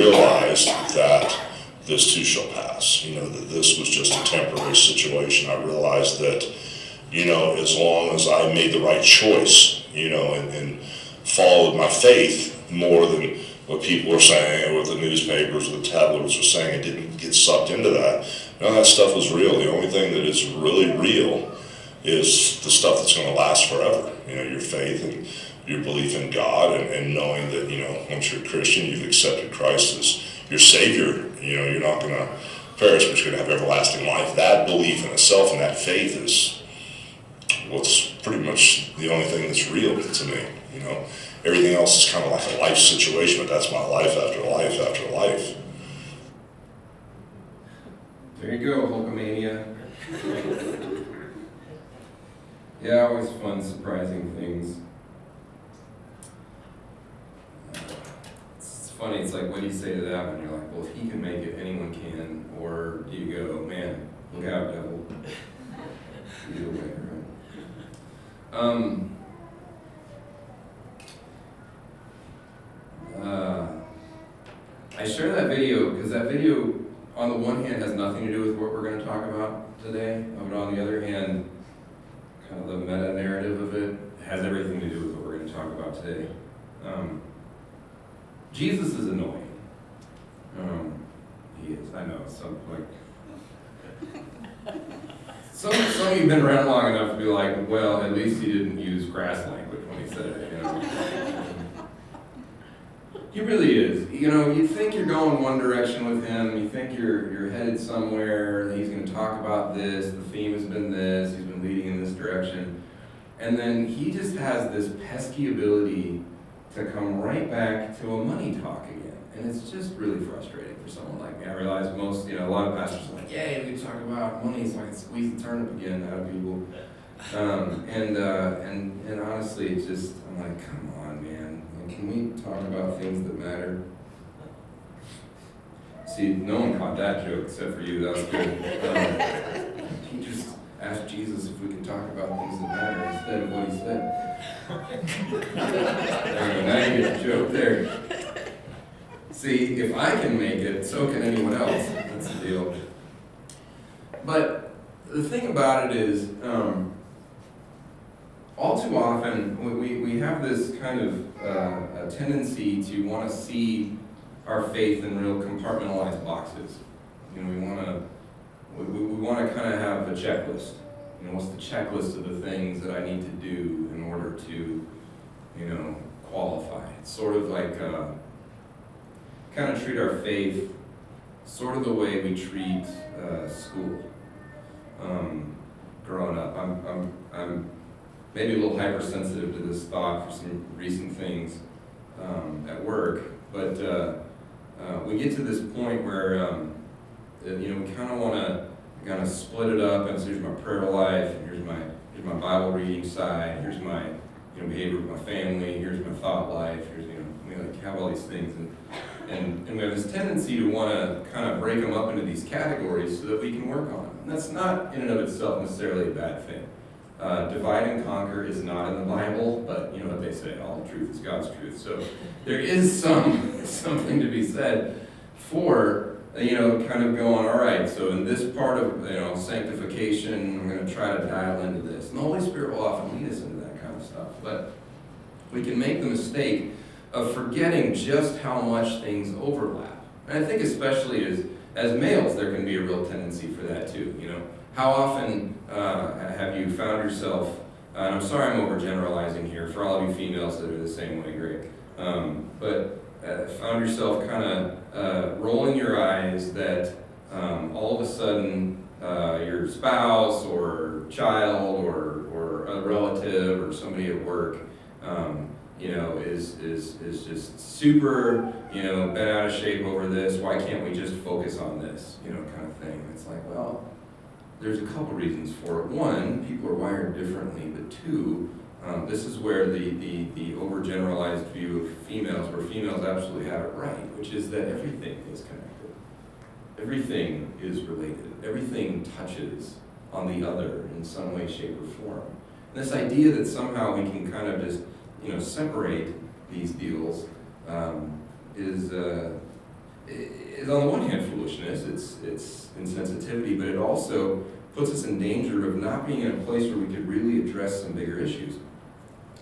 realized that this too shall pass, that this was just a temporary situation. I realized that, as long as I made the right choice, and followed my faith more than what people were saying, or what the newspapers or the tabloids were saying, I didn't get sucked into that. None of that stuff was real. The only thing that is really real is the stuff that's going to last forever. Your faith and your belief in God, and knowing that, once you're a Christian, you've accepted Christ as your Savior. You're not going to perish, but you're going to have everlasting life. That belief in itself and that faith is what's pretty much the only thing that's real to me. Everything else is kind of like a life situation, but that's my life after life after life. There you go, Hulkamania. Yeah, always fun, surprising things. It's funny, it's like, what do you say to that when you're like, well, if he can make it, anyone can? Or do you go, man, look out, devil. Either way, right? I share that video because that video, on the one hand, has nothing to do with what we're going to talk about today, but on the other hand, kind of the meta-narrative of it has everything to do with what we're going to talk about today. Jesus is annoying. He is, I know, some of you've been around long enough to be like, well, at least he didn't use crass language when he said it, He really is. You think you're going one direction with him, you think you're headed somewhere, he's going to talk about this, the theme has been this, he's been leading in this direction, and then he just has this pesky ability to come right back to a money talk again, and it's just really frustrating for someone like me. I realize a lot of pastors are like, yay, we can talk about money so I can squeeze the turnip again out of people, and honestly, it's just, I'm like, come on, man. Can we talk about things that matter? See, no one caught that joke except for you. That was good. He just asked Jesus if we could talk about things that matter instead of what he said. There we go. Now you get the joke there. See, if I can make it, so can anyone else. That's the deal. But the thing about it is, all too often, we have this kind of a tendency to want to see our faith in real compartmentalized boxes. We want to kind of have a checklist. What's the checklist of the things that I need to do in order to, qualify? It's sort of like kind of treat our faith sort of the way we treat school. Growing up, I'm maybe a little hypersensitive to this thought for some recent things at work, but we get to this point where we kind of want to split it up, and so here's my prayer life, and here's my Bible reading side, here's my behavior with my family, here's my thought life, here's we have all these things, and we have this tendency to want to kind of break them up into these categories so that we can work on them. And that's not in and of itself necessarily a bad thing. Divide and conquer is not in the Bible, but you know what they say, all truth is God's truth. So there is something to be said for, kind of going, all right, so in this part of, sanctification, I'm going to try to dial into this. And the Holy Spirit will often lead us into that kind of stuff. But we can make the mistake of forgetting just how much things overlap. And I think especially as males, there can be a real tendency for that too, How often have you found yourself, and I'm sorry I'm overgeneralizing here, for all of you females that are the same way, great, but found yourself kind of rolling your eyes that all of a sudden your spouse or child or a relative or somebody at work, is just super, bent out of shape over this, why can't we just focus on this, kind of thing. It's like, well, there's a couple reasons for it. One, people are wired differently, but two, this is where the overgeneralized view of females, where females absolutely have it right, which is that everything is connected. Everything is related. Everything touches on the other in some way, shape, or form. And this idea that somehow we can kind of just, separate these deals is is on the one hand foolishness, it's insensitivity, but it also puts us in danger of not being in a place where we could really address some bigger issues.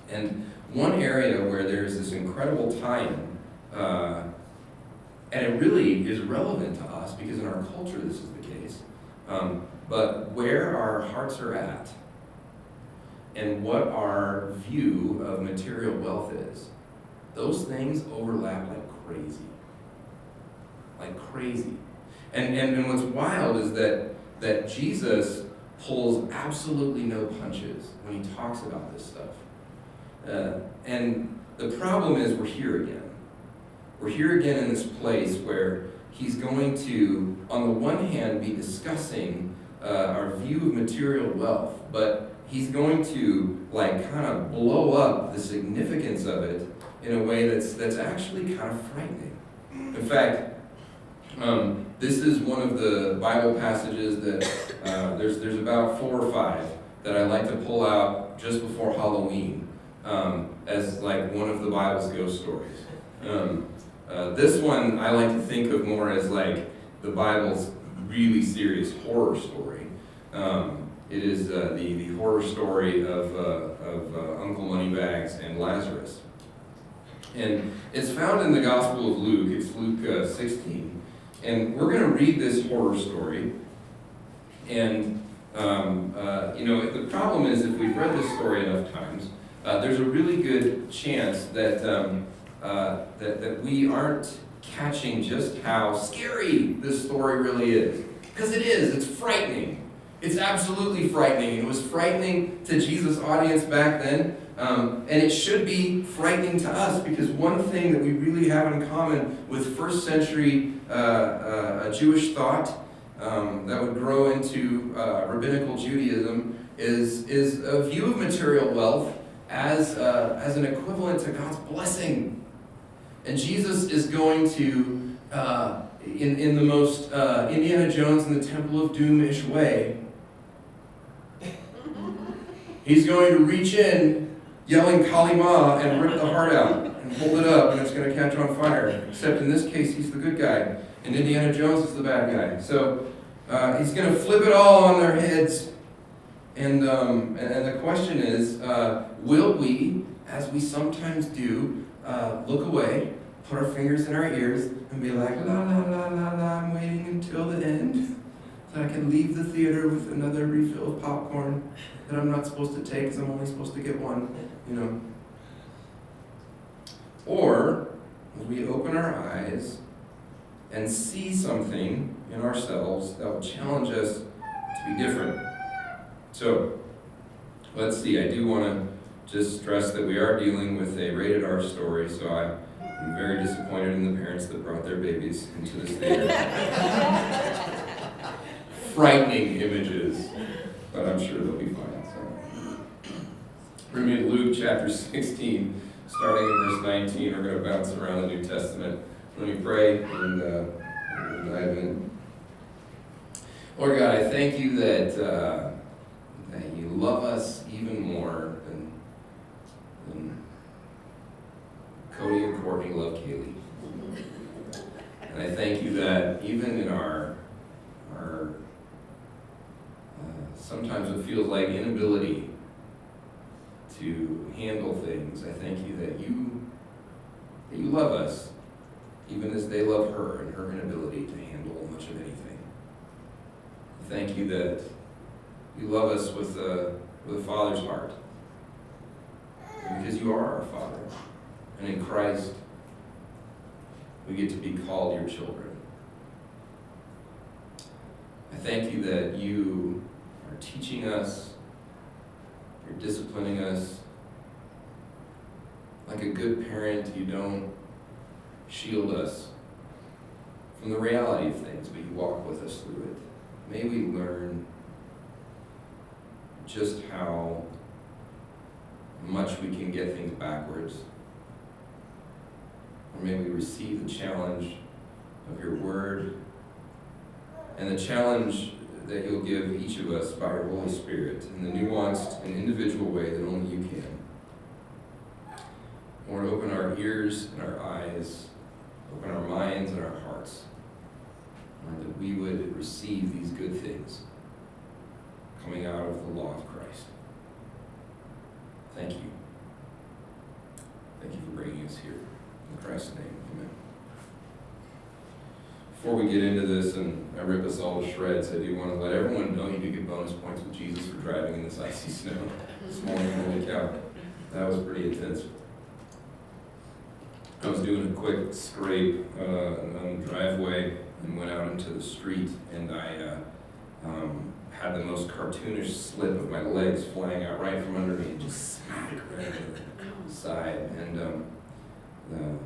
And one area where there's this incredible tie-in, and it really is relevant to us because in our culture this is the case, but where our hearts are at and what our view of material wealth is, those things overlap like crazy. Like crazy. And what's wild is that Jesus pulls absolutely no punches when he talks about this stuff. And the problem is we're here again. We're here again in this place where he's going to, on the one hand, be discussing our view of material wealth, but he's going to like kind of blow up the significance of it in a way that's actually kind of frightening. In fact, this is one of the Bible passages that there's about 4 or 5 that I like to pull out just before Halloween as like one of the Bible's ghost stories. This one I like to think of more as like the Bible's really serious horror story. It is the horror story of Uncle Moneybags and Lazarus. And it's found in the Gospel of Luke. It's Luke 16. And we're going to read this horror story. And, the problem is if we've read this story enough times, there's a really good chance that that we aren't catching just how scary this story really is. Because it is. It's frightening. It's absolutely frightening. It was frightening to Jesus' audience back then. And it should be frightening to us because one thing that we really have in common with first century Jewish thought that would grow into rabbinical Judaism is a view of material wealth as an equivalent to God's blessing. And Jesus is going to, in the most Indiana Jones and the Temple of Doom-ish way, he's going to reach in, yelling Kali Ma, and rip the heart out, and hold it up, and it's going to catch on fire. Except in this case, he's the good guy, and Indiana Jones is the bad guy. So he's going to flip it all on their heads, and the question is, will we, as we sometimes do, look away, put our fingers in our ears, and be like, la la la la la, I'm waiting until the end, so I can leave the theater with another refill of popcorn that I'm not supposed to take because I'm only supposed to get one, Or we open our eyes and see something in ourselves that will challenge us to be different. So, let's see. I do want to just stress that we are dealing with a rated R story, so I'm very disappointed in the parents that brought their babies into this theater. Frightening images, but I'm sure they'll be fine. So, we're going to be in Luke chapter 16, starting in verse 19. We're going to bounce around the New Testament. Let me pray and we'll dive in. Lord God, I thank you that you love us even more than Cody and Courtney love Kaylee. And I thank you that even in our sometimes it feels like inability to handle things, I thank you that you love us, even as they love her and her inability to handle much of anything. I thank you that you love us with a father's heart, because you are our Father, and in Christ we get to be called your children. I thank you that you are teaching us, you're disciplining us. Like a good parent, you don't shield us from the reality of things, but you walk with us through it. May we learn just how much we can get things backwards. Or may we receive the challenge of your word and the challenge that you'll give each of us by your Holy Spirit in the nuanced and individual way that only you can. Lord, open our ears and our eyes open our minds and our hearts, Lord, that we would receive these good things coming out of the law of Christ. Thank you. Thank you for bringing us here. In Christ's name, amen. Before we get into this and I rip us all to shreds, I do want to let everyone know you do get bonus points with Jesus for driving in this icy snow this morning. Holy cow. That was pretty intense. I was doing a quick scrape on the driveway and went out into the street, and I had the most cartoonish slip of my legs flying out right from under me and just smack right in the side. And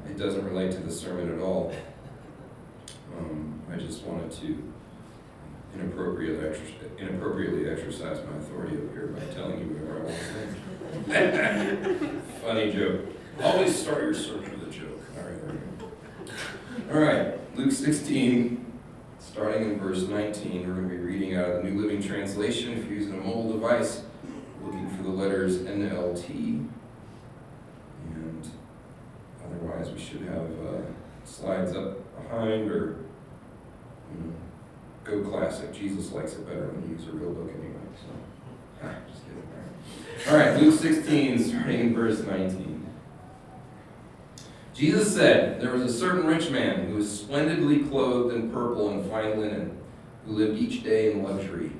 it doesn't relate to the sermon at all. I just wanted to inappropriately exercise my authority up here by telling you whatever I want to say. Funny joke. Always start your sermon with a joke. All right, there we go. All right, Luke 16, starting in verse 19. We're going to be reading out of the New Living Translation. If you're using a mobile device, looking for the letters NLT. And otherwise, we should have slides up behind, or go classic. Jesus likes it better when you use a real book anyway. So, just kidding. All right, Luke 16, starting in verse 19. Jesus said, "There was a certain rich man who was splendidly clothed in purple and fine linen, who lived each day in luxury.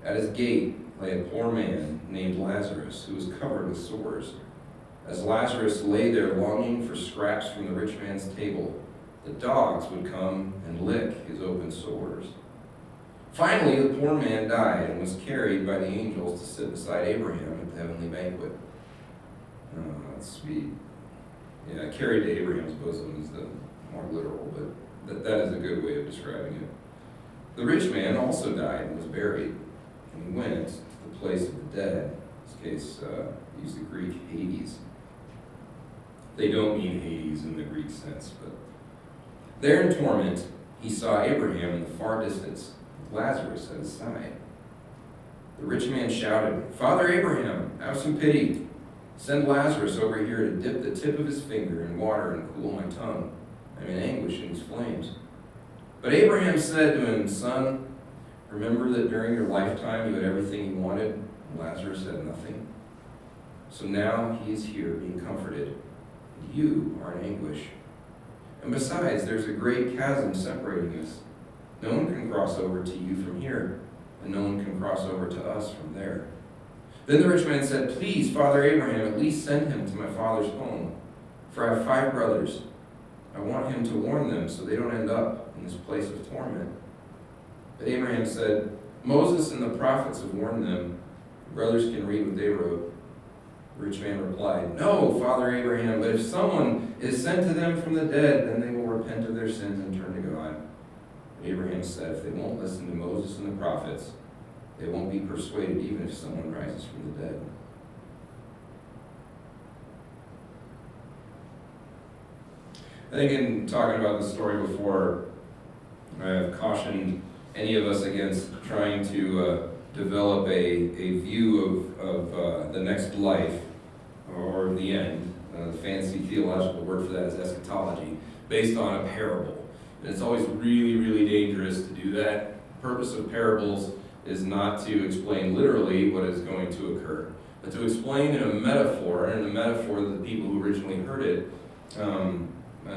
At his gate lay a poor man named Lazarus, who was covered with sores. As Lazarus lay there longing for scraps from the rich man's table, the dogs would come and lick his open sores. Finally, the poor man died and was carried by the angels to sit beside Abraham at the heavenly banquet." That's sweet. Yeah, carried to Abraham's bosom is the more literal, but that is a good way of describing it. The rich man also died and was buried, and he went to the place of the dead. In this case, use the Greek Hades. They don't mean Hades in the Greek sense, but there in torment, he saw Abraham in the far distance, with Lazarus at his side. The rich man shouted, "Father Abraham, have some pity. Send Lazarus over here to dip the tip of his finger in water and cool my tongue. I'm in anguish in these flames." But Abraham said to him, "Son, remember that during your lifetime you had everything you wanted, and Lazarus had nothing. So now he is here being comforted, and you are in anguish. And besides, there's a great chasm separating us. No one can cross over to you from here, and no one can cross over to us from there." Then the rich man said, "Please, Father Abraham, at least send him to my father's home, for I have 5 brothers. I want him to warn them so they don't end up in this place of torment." But Abraham said, "Moses and the prophets have warned them. The brothers can read what they wrote." The rich man replied, "No, Father Abraham, but if someone is sent to them from the dead, then they will repent of their sins and turn to God." But Abraham said, "If they won't listen to Moses and the prophets, they won't be persuaded even if someone rises from the dead." I think in talking about the story before, I have cautioned any of us against trying to develop a view of the next life or the end. The fancy theological word for that is eschatology, based on a parable. And it's always really, really dangerous to do that. The purpose of parables is not to explain literally what is going to occur, but to explain in a metaphor, and in a metaphor that the people who originally heard it,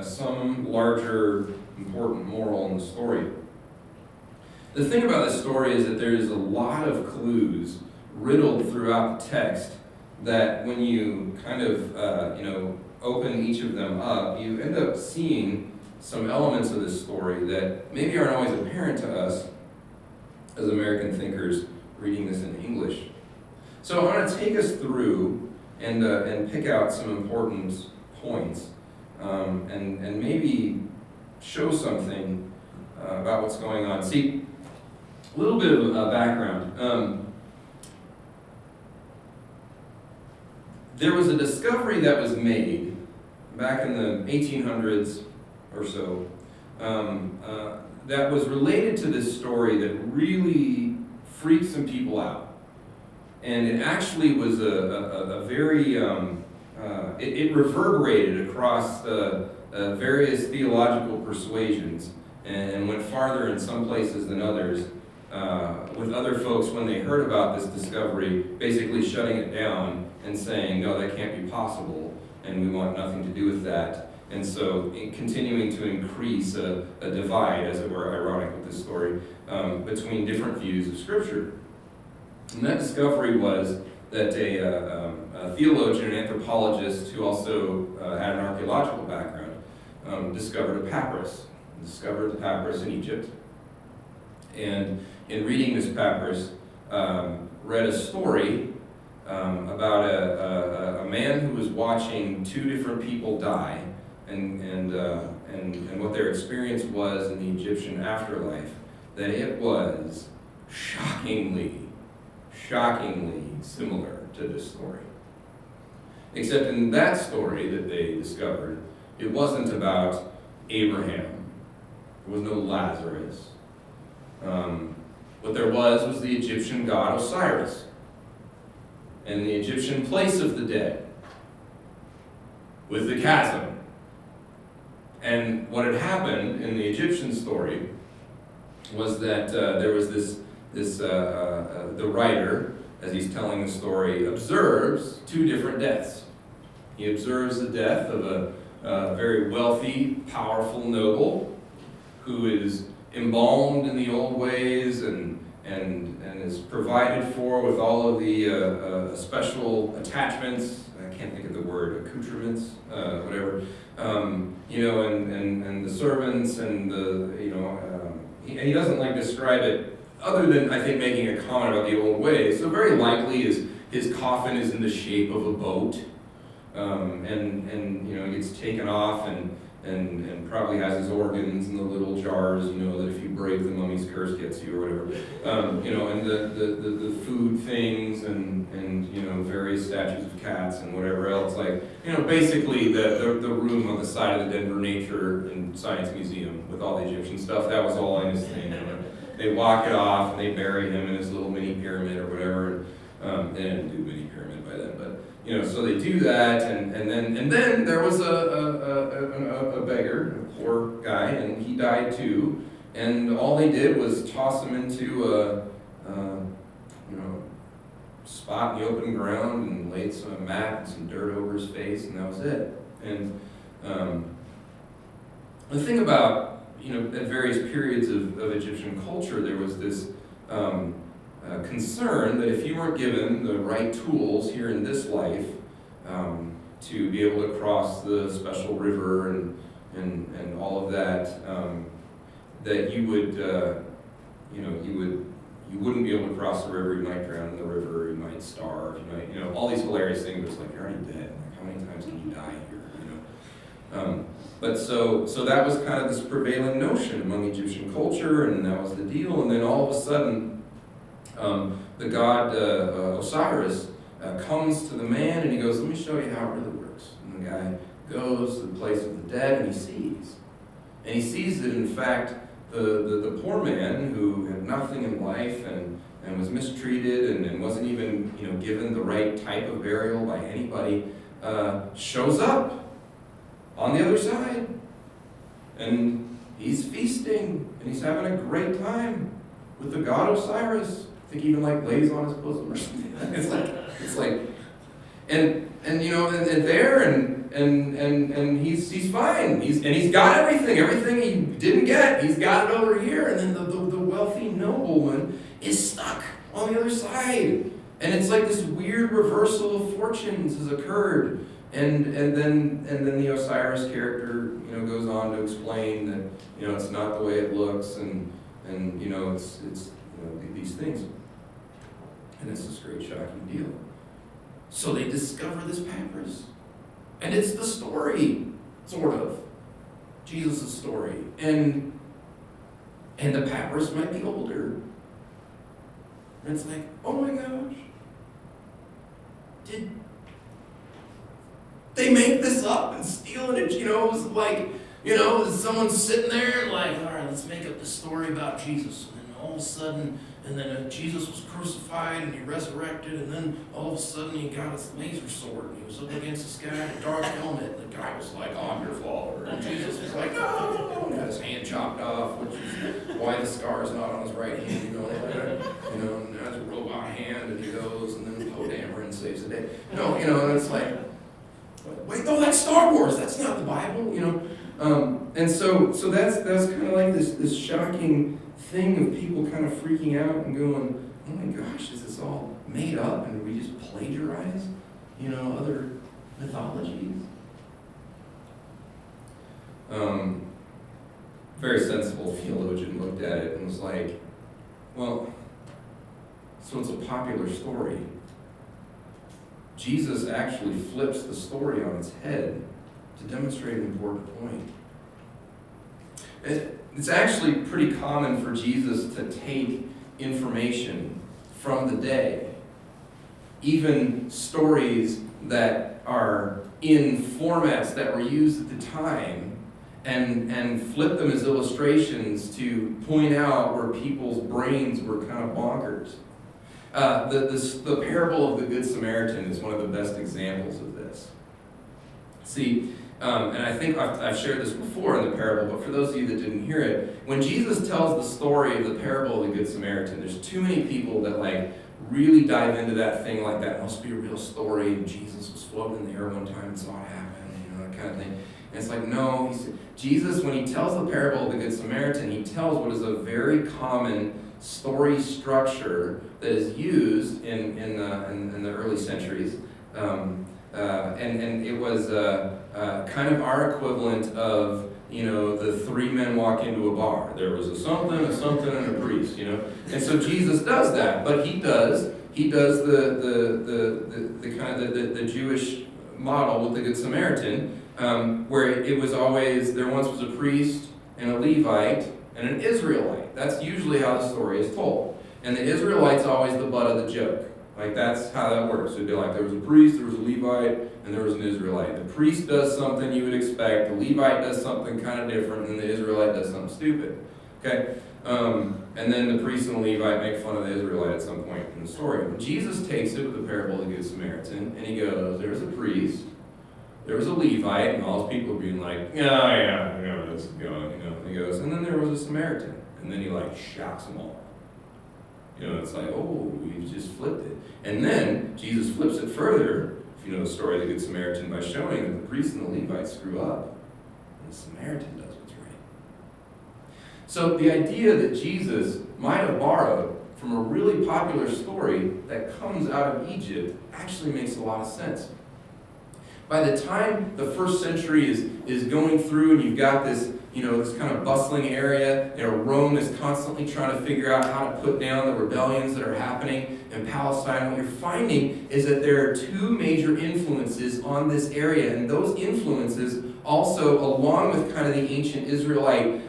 some larger, important moral in the story. The thing about this story is that there's a lot of clues riddled throughout the text that when you kind of, open each of them up, you end up seeing some elements of this story that maybe aren't always apparent to us as American thinkers reading this in English. So I want to take us through and pick out some important points and maybe show something about what's going on. See, a little bit of background. There was a discovery that was made back in the 1800s or so that was related to this story that really freaked some people out. And it actually was a very, it reverberated across the various theological persuasions and went farther in some places than others, with other folks, when they heard about this discovery, basically shutting it down and saying, no, that can't be possible, and we want nothing to do with that. And so continuing to increase a divide, as it were, ironic with this story, between different views of Scripture. And that discovery was that a theologian and anthropologist who also had an archaeological background discovered the papyrus in Egypt. And in reading this papyrus, read a story about a man who was watching two different people die, and what their experience was in the Egyptian afterlife, that it was shockingly similar to this story. Except in that story that they discovered, it wasn't about Abraham. There was no Lazarus. What there was the Egyptian god Osiris, and the Egyptian place of the dead, with the chasm. And what had happened in the Egyptian story was that there was the writer, as he's telling the story, observes two different deaths. He observes the death of a very wealthy, powerful noble who is embalmed in the old ways and is provided for with all of the special attachments. I can't think of the word, accoutrements, whatever. And the servants and he doesn't describe it other than, I think, making a comment about the old ways. So very likely his coffin is in the shape of a boat, he gets taken off and probably has his organs in the little jars, that if you break the mummy's curse gets you or whatever. And the food things and various statues of cats and whatever else. Basically the room on the side of the Denver Nature and Science Museum with all the Egyptian stuff, that was all in his thing. They walk it off and they bury him in his little mini pyramid or whatever. They didn't do mini pyramid by then, but so they do that, and then there was a beggar, a poor guy, and he died too. And all they did was toss him into a spot in the open ground and laid some mat and some dirt over his face, and that was it. And the thing about at various periods of Egyptian culture, there was this concern that if you weren't given the right tools here in this life to be able to cross the special river and all of that, that you wouldn't be able to cross the river. You might drown in the river. You might starve. You might, all these hilarious things. But it's you're already dead. How many times can you die here? But so that was kind of this prevailing notion among Egyptian culture, and that was the deal. And then all of a sudden, the god Osiris comes to the man and he goes, let me show you how it really works. And the guy goes to the place of the dead and he sees. And he sees that in fact the poor man who had nothing in life and was mistreated and wasn't even given the right type of burial by anybody shows up on the other side. And he's feasting and he's having a great time with the god Osiris. I think he even lays on his bosom or something. it's like, and there and he's fine. He's got everything he didn't get. He's got it over here. And then the wealthy nobleman is stuck on the other side. And it's like this weird reversal of fortunes has occurred. And then the Osiris character goes on to explain that it's not the way it looks and it's these things. And it's this great shocking deal. So they discover this papyrus. And it's the story, sort of. Jesus' story. And the papyrus might be older. And it's oh my gosh. Did they make this up and steal it? It was someone sitting there all right, let's make up this story about Jesus. And then all of a sudden, and then Jesus was crucified and he resurrected, and then all of a sudden he got his laser sword and he was up against this guy in a dark helmet, and the guy was like, "Oh, I'm your follower." And Jesus was like, "No," and had his hand chopped off, which is why the scar is not on his right hand, and has a robot hand, and he goes, and then Poe Dameron saves the day. No, and it's like, wait, no, that's Star Wars, that's not the Bible, And so that's kind of like this shocking thing of people kind of freaking out and going, "Oh my gosh, is this all made up? And we just plagiarize, other mythologies?" Very sensible theologian looked at it and was like, well, so it's a popular story. Jesus actually flips the story on its head to demonstrate an important point. It's actually pretty common for Jesus to take information from the day, even stories that are in formats that were used at the time, and flip them as illustrations to point out where people's brains were kind of bonkers. The parable of the Good Samaritan is one of the best examples of this. See, and I think I've shared this before in the parable, but for those of you that didn't hear it, when Jesus tells the story of the parable of the Good Samaritan, there's too many people that really dive into that thing like that must be a real story, and Jesus was floating in the air one time and saw it happen, that kind of thing. And it's like, no, Jesus, when he tells the parable of the Good Samaritan, he tells what is a very common story structure that is used in the early centuries. And it was kind of our equivalent of, the three men walk into a bar. There was a something, and a priest, And so Jesus does that, but he does the kind of the Jewish model with the Good Samaritan, where it was always, there once was a priest and a Levite and an Israelite. That's usually how the story is told. And the Israelite's always the butt of the joke. That's how that works. It'd be like there was a priest, there was a Levite, and there was an Israelite. The priest does something you would expect, the Levite does something kind of different, and the Israelite does something stupid. Okay? And then the priest and the Levite make fun of the Israelite at some point in the story. But Jesus takes it with the parable of the Good Samaritan, and he goes, there was a priest, there was a Levite, and all those people being like, yeah, this is going, And he goes, and then there was a Samaritan, and then he shocks them all. It's like, oh, we just flipped it. And then Jesus flips it further, if you know the story of the Good Samaritan, by showing that the priest and the Levite screw up, and the Samaritan does what's right. So the idea that Jesus might have borrowed from a really popular story that comes out of Egypt actually makes a lot of sense. By the time the first century is going through and you've got this, this kind of bustling area, Rome is constantly trying to figure out how to put down the rebellions that are happening in Palestine, what you're finding is that there are two major influences on this area, and those influences also, along with kind of the ancient Israelite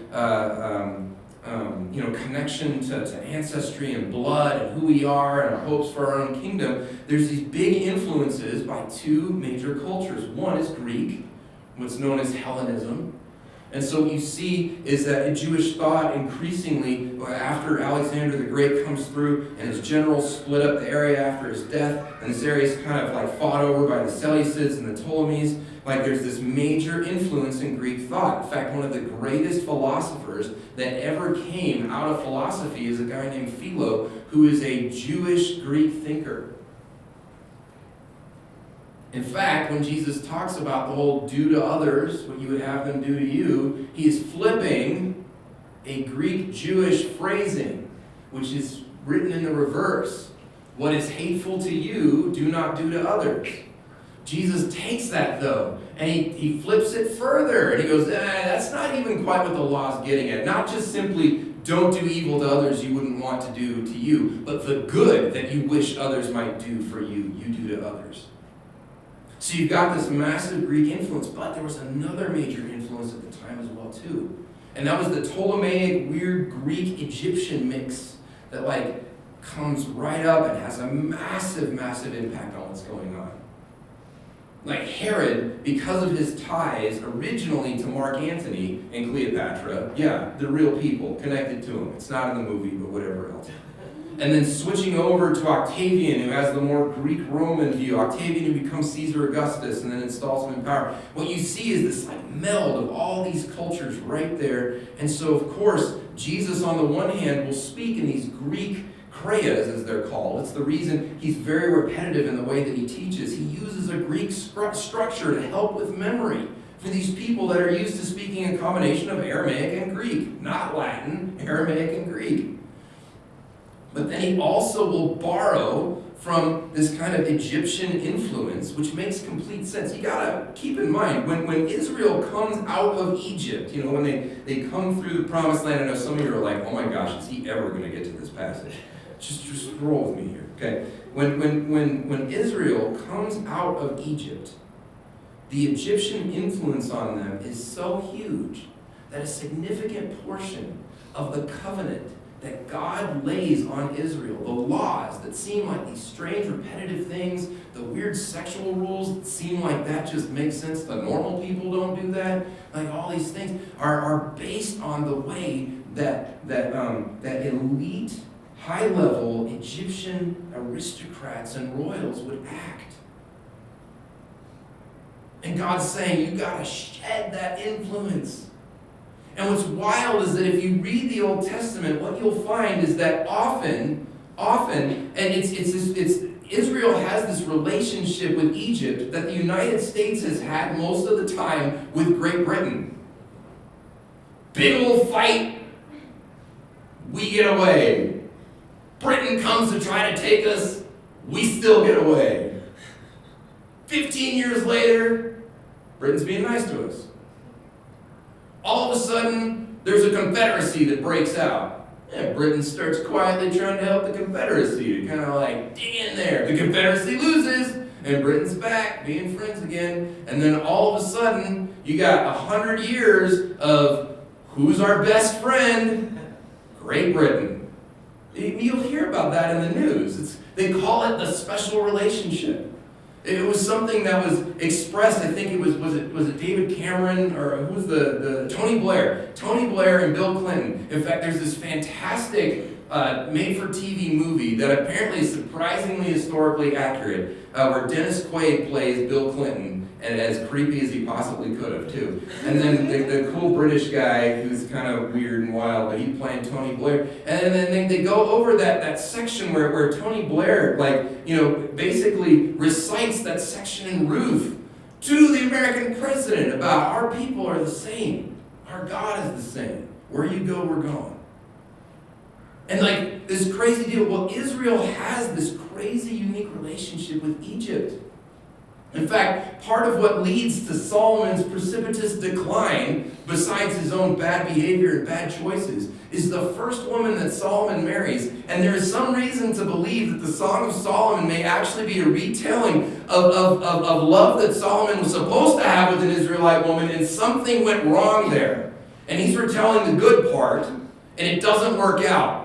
connection to ancestry and blood and who we are and our hopes for our own kingdom, there's these big influences by two major cultures. One is Greek, what's known as Hellenism. And so what you see is that in Jewish thought, increasingly, after Alexander the Great comes through and his generals split up the area after his death, and this area is kind of fought over by the Seleucids and the Ptolemies, there's this major influence in Greek thought. In fact, one of the greatest philosophers that ever came out of philosophy is a guy named Philo, who is a Jewish Greek thinker. In fact, when Jesus talks about the whole do to others what you would have them do to you, he is flipping a Greek Jewish phrasing, which is written in the reverse. What is hateful to you, do not do to others. Jesus takes that, though, and he flips it further, and he goes, that's not even quite what the law's getting at. Not just simply don't do evil to others you wouldn't want to do to you, but the good that you wish others might do for you, you do to others. So you've got this massive Greek influence, but there was another major influence at the time as well, too. And that was the Ptolemaic, weird Greek-Egyptian mix that, comes right up and has a massive, massive impact on what's going on. Like Herod, because of his ties originally to Mark Antony and Cleopatra, yeah, they're real people connected to him. It's not in the movie, but whatever else. And then switching over to Octavian, who has the more Greek-Roman view. Octavian who becomes Caesar Augustus and then installs him in power. What you see is this like meld of all these cultures right there. And so, of course, Jesus on the one hand will speak in these Greek kriyas, as they're called. It's the reason he's very repetitive in the way that he teaches. He uses a Greek structure to help with memory for these people that are used to speaking a combination of Aramaic and Greek. Not Latin, Aramaic and Greek. But then he also will borrow from this kind of Egyptian influence, which makes complete sense. You gotta keep in mind, when Israel comes out of Egypt, when they come through the promised land, I know some of you are like, oh my gosh, is he ever gonna get to this passage? Just roll with me here, okay? When Israel comes out of Egypt, the Egyptian influence on them is so huge that a significant portion of the covenant that God lays on Israel, the laws that seem like these strange repetitive things, the weird sexual rules that seem like that just makes sense, the normal people don't do that, like all these things are based on the way that elite, high-level Egyptian aristocrats and royals would act. And God's saying, you gotta shed that influence. And what's wild is that if you read the Old Testament, what you'll find is that often, and Israel has this relationship with Egypt that the United States has had most of the time with Great Britain. Big old fight, we get away. Britain comes to try to take us, we still get away. 15 years later, Britain's being nice to us. All of a sudden, there's a confederacy that breaks out. And Britain starts quietly trying to help the confederacy to kind of like dig in there. The confederacy loses, and Britain's back, being friends again. And then all of a sudden, you got 100 years of who's our best friend? Great Britain. You'll hear about that in the news. They call it the special relationship. It was something that was expressed, I think it was it David Cameron, or who was the Tony Blair. Tony Blair and Bill Clinton. In fact, there's this fantastic made-for-TV movie that apparently is surprisingly historically accurate, where Dennis Quaid plays Bill Clinton, and as creepy as he possibly could have, too. And then the cool British guy who's kind of weird and wild, but he's playing Tony Blair. And then they go over that section where Tony Blair, basically recites that section in Ruth to the American president about our people are the same. Our God is the same. Where you go, we're going. And this crazy deal. Well, Israel has this crazy, unique relationship with Egypt. In fact, part of what leads to Solomon's precipitous decline, besides his own bad behavior and bad choices, is the first woman that Solomon marries. And there is some reason to believe that the Song of Solomon may actually be a retelling of love that Solomon was supposed to have with an Israelite woman, and something went wrong there. And he's retelling the good part, and it doesn't work out.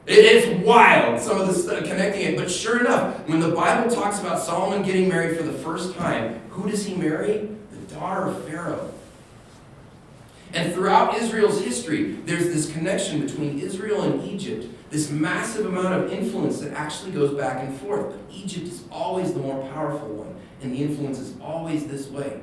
It's wild, some of the stuff connecting it. But sure enough, when the Bible talks about Solomon getting married for the first time, who does he marry? The daughter of Pharaoh. And throughout Israel's history, there's this connection between Israel and Egypt, this massive amount of influence that actually goes back and forth. But Egypt is always the more powerful one, and the influence is always this way.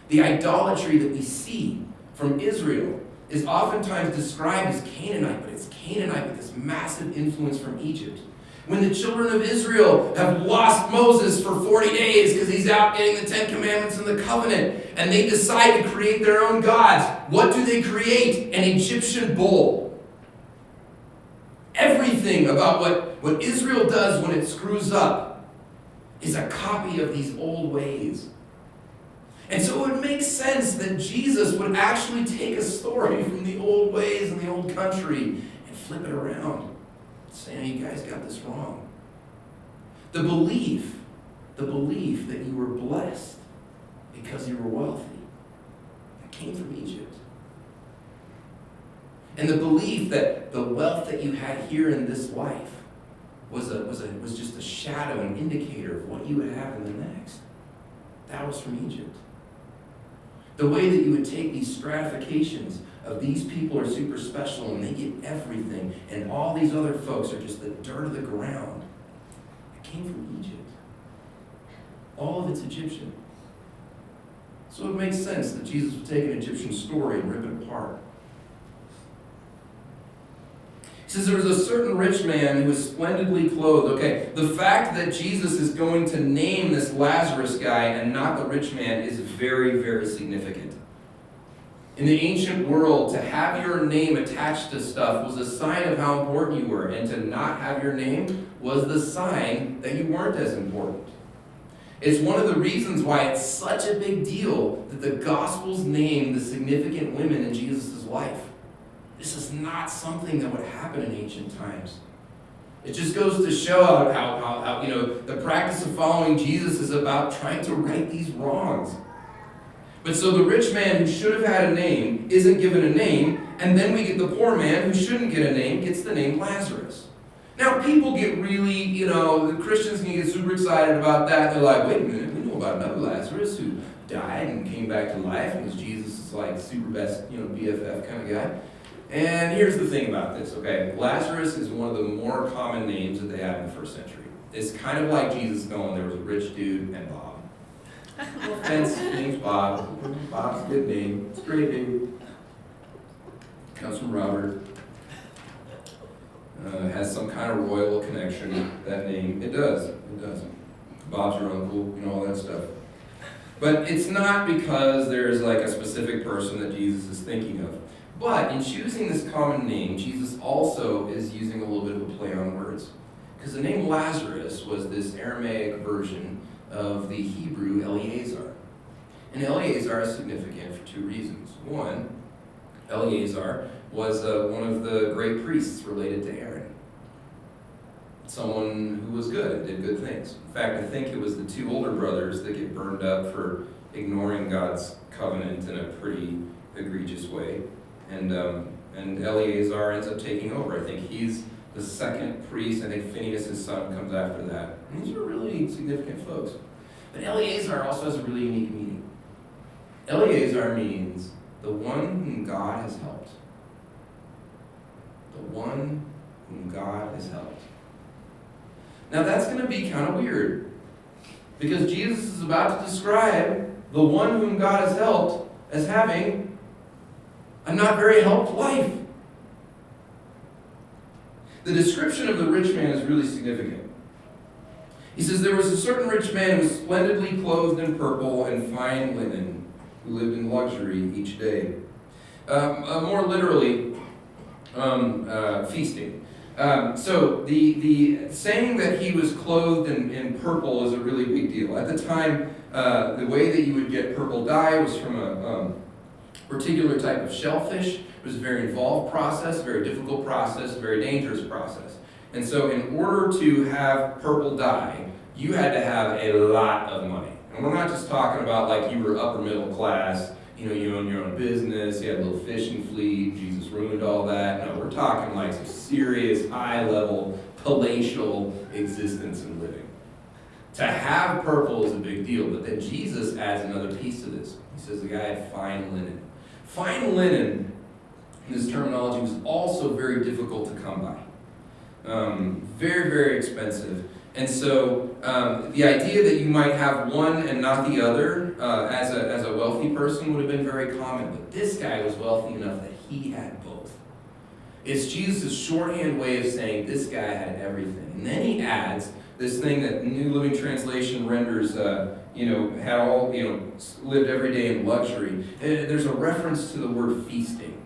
The idolatry that we see from Israel is oftentimes described as Canaanite, but it's Canaanite with this massive influence from Egypt. When the children of Israel have lost Moses for 40 days because he's out getting the 10 Commandments and the covenant, and they decide to create their own gods, what do they create? An Egyptian bull. Everything about what Israel does when it screws up is a copy of these old ways. And so it would make sense that Jesus would actually take a story from the old ways and the old country and flip it around, saying, you guys got this wrong. The belief that you were blessed because you were wealthy, that came from Egypt. And the belief that the wealth that you had here in this life was just a shadow, an indicator of what you would have in the next. That was from Egypt. The way that you would take these stratifications of these people are super special and they get everything, and all these other folks are just the dirt of the ground. It came from Egypt. All of it's Egyptian. So it makes sense that Jesus would take an Egyptian story and rip it apart. He says there was a certain rich man who was splendidly clothed. Okay, the fact that Jesus is going to name this Lazarus guy and not the rich man is very, very significant. In the ancient world, to have your name attached to stuff was a sign of how important you were, and to not have your name was the sign that you weren't as important. It's one of the reasons why it's such a big deal that the Gospels name the significant women in Jesus' life. This is not something that would happen in ancient times. It just goes to show how the practice of following Jesus is about trying to right these wrongs. But so the rich man who should have had a name isn't given a name, and then we get the poor man who shouldn't get a name gets the name Lazarus. Now people get really, the Christians can get super excited about that. They're like, wait a minute, we know about another Lazarus who died and came back to life, and was Jesus' like super best, BFF kind of guy. And here's the thing about this, okay? Lazarus is one of the more common names that they had in the first century. It's kind of like Jesus going, there was a rich dude and Bob. No offense, his name's Bob. Bob's a good name. It's a great name. Comes from Robert. Has some kind of royal connection, that name. It does. It does. Bob's your uncle, all that stuff. But it's not because there's like a specific person that Jesus is thinking of. But in choosing this common name, Jesus also is using a little bit of a play on words. Because the name Lazarus was this Aramaic version of the Hebrew Eleazar. And Eleazar is significant for two reasons. One, Eleazar was one of the great priests related to Aaron. Someone who was good and did good things. In fact, I think it was the two older brothers that get burned up for ignoring God's covenant in a pretty egregious way. And Eleazar ends up taking over. I think he's the second priest. I think Phinehas, his son, comes after that. And these are really significant folks. But Eleazar also has a really unique meaning. Eleazar means the one whom God has helped. The one whom God has helped. Now that's going to be kind of weird. Because Jesus is about to describe the one whom God has helped as having a not very helped life. The description of the rich man is really significant. He says, there was a certain rich man who was splendidly clothed in purple and fine linen, who lived in luxury each day. More literally, feasting. So the saying that he was clothed in purple is a really big deal. At the time, the way that you would get purple dye was from a particular type of shellfish. It was a very involved process, very difficult process, very dangerous process. And so in order to have purple dye, you had to have a lot of money. And we're not just talking about like you were upper middle class, you own your own business, you had a little fishing fleet, Jesus ruined all that. No, we're talking like some serious high-level palatial existence and living. To have purple is a big deal, but then Jesus adds another piece to this. He says the guy had fine linen. Fine linen, in this terminology, was also very difficult to come by. Very, very expensive. And so the idea that you might have one and not the other as a wealthy person would have been very common. But this guy was wealthy enough that he had both. It's Jesus' shorthand way of saying this guy had everything. And then he adds this thing that New Living Translation renders, had all, lived every day in luxury. There's a reference to the word feasting.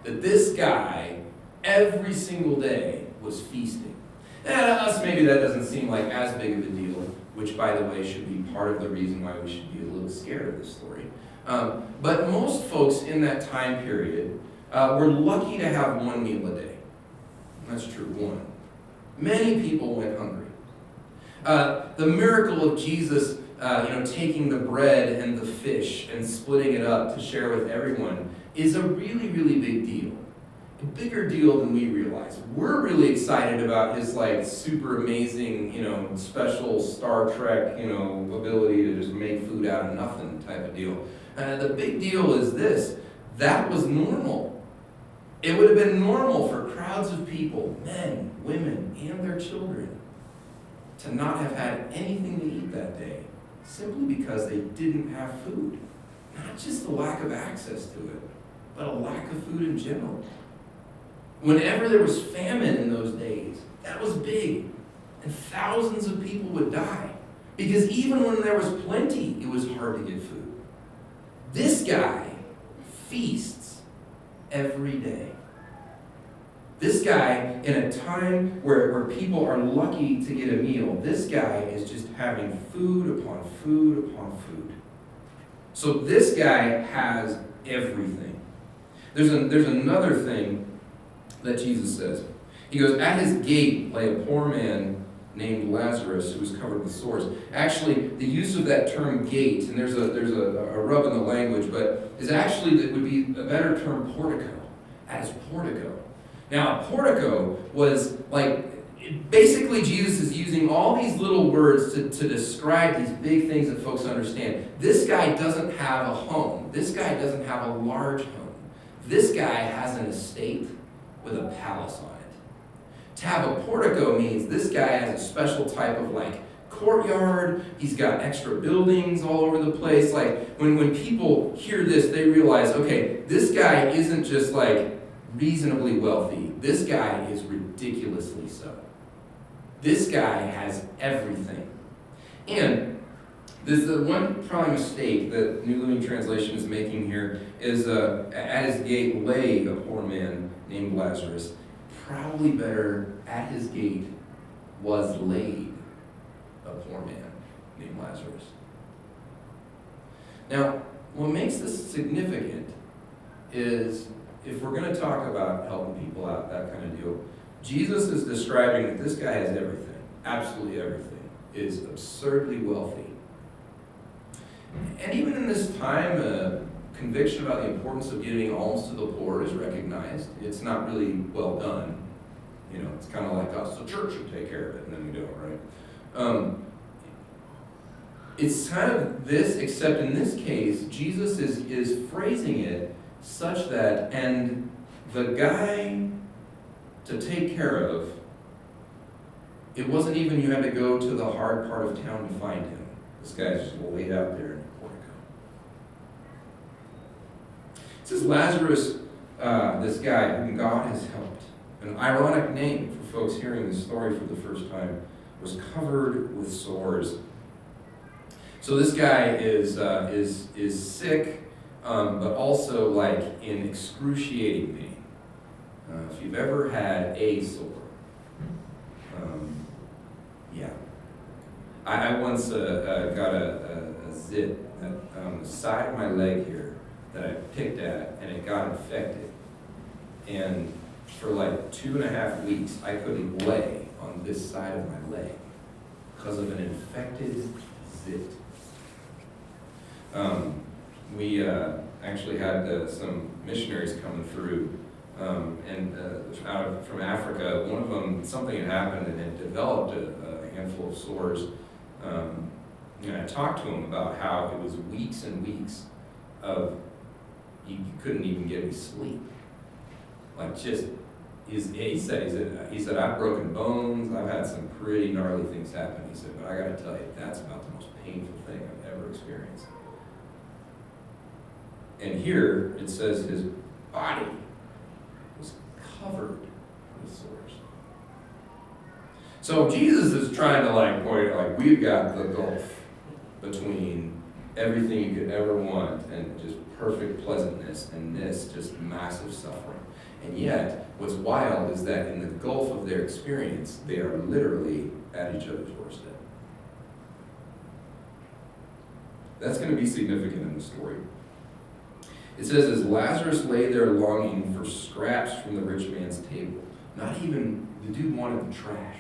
That this guy, every single day, was feasting. And to us, maybe that doesn't seem like as big of a deal, which, by the way, should be part of the reason why we should be a little scared of this story. But most folks in that time period were lucky to have one meal a day. That's true, one. Many people went hungry. The miracle of Jesus, taking the bread and the fish and splitting it up to share with everyone is a really, really big deal. a bigger deal than we realize. We're really excited about his like super amazing, special Star Trek, ability to just make food out of nothing type of deal. The big deal is this: that was normal. It would have been normal for crowds of people, men, women, and their children, to not have had anything to eat that day, simply because they didn't have food. Not just a lack of access to it, but a lack of food in general. Whenever there was famine in those days, that was big, and thousands of people would die. Because even when there was plenty, it was hard to get food. This guy feasts every day. This guy, in a time where people are lucky to get a meal, this guy is just having food upon food upon food. So this guy has everything. There's another thing that Jesus says. He goes, at his gate lay a poor man named Lazarus who was covered with sores. Actually, the use of that term gate, and there's a rub in the language, but is actually, that would be a better term, portico. At his portico. Now, a portico was like, basically Jesus is using all these little words to describe these big things that folks understand. This guy doesn't have a home. This guy doesn't have a large home. This guy has an estate with a palace on it. To have a portico means this guy has a special type of courtyard. He's got extra buildings all over the place. When people hear this, they realize, okay, this guy isn't just reasonably wealthy. This guy is ridiculously so. This guy has everything. And this is the one probably mistake that New Living Translation is making here is at his gate lay a poor man named Lazarus. Probably better, at his gate was laid a poor man named Lazarus. Now, what makes this significant is, if we're going to talk about helping people out, that kind of deal, Jesus is describing that this guy has everything, absolutely everything, is absurdly wealthy. And even in this time, conviction about the importance of giving alms to the poor is recognized. It's not really well done. It's kind of like us, the church should take care of it, and then we don't, right? It's kind of this, except in this case, Jesus is phrasing it such that, and the guy to take care of, it wasn't even you had to go to the hard part of town to find him. This guy's just laid out there in the portico. It says Lazarus, this guy whom God has helped, an ironic name for folks hearing this story for the first time, was covered with sores. So this guy is sick, but also in excruciating pain. If you've ever had a sore, yeah. I once got a zit on the side of my leg here that I picked at, and it got infected. And for 2.5 weeks, I couldn't lay on this side of my leg because of an infected zit. We actually had some missionaries coming through, from Africa. One of them, something had happened and had developed a handful of sores. And I talked to him about how it was weeks and weeks of he couldn't even get any sleep. He said, I've broken bones, I've had some pretty gnarly things happen. He said, but I got to tell you, that's about the most painful thing I've ever experienced. And here it says his body was covered with sores. So Jesus is trying to point out, we've got the gulf between everything you could ever want and just perfect pleasantness and this just massive suffering. And yet, what's wild is that in the gulf of their experience, they are literally at each other's doorstep. That's going to be significant in the story. It says, as Lazarus lay there longing for scraps from the rich man's table, not even, the dude wanted the trash.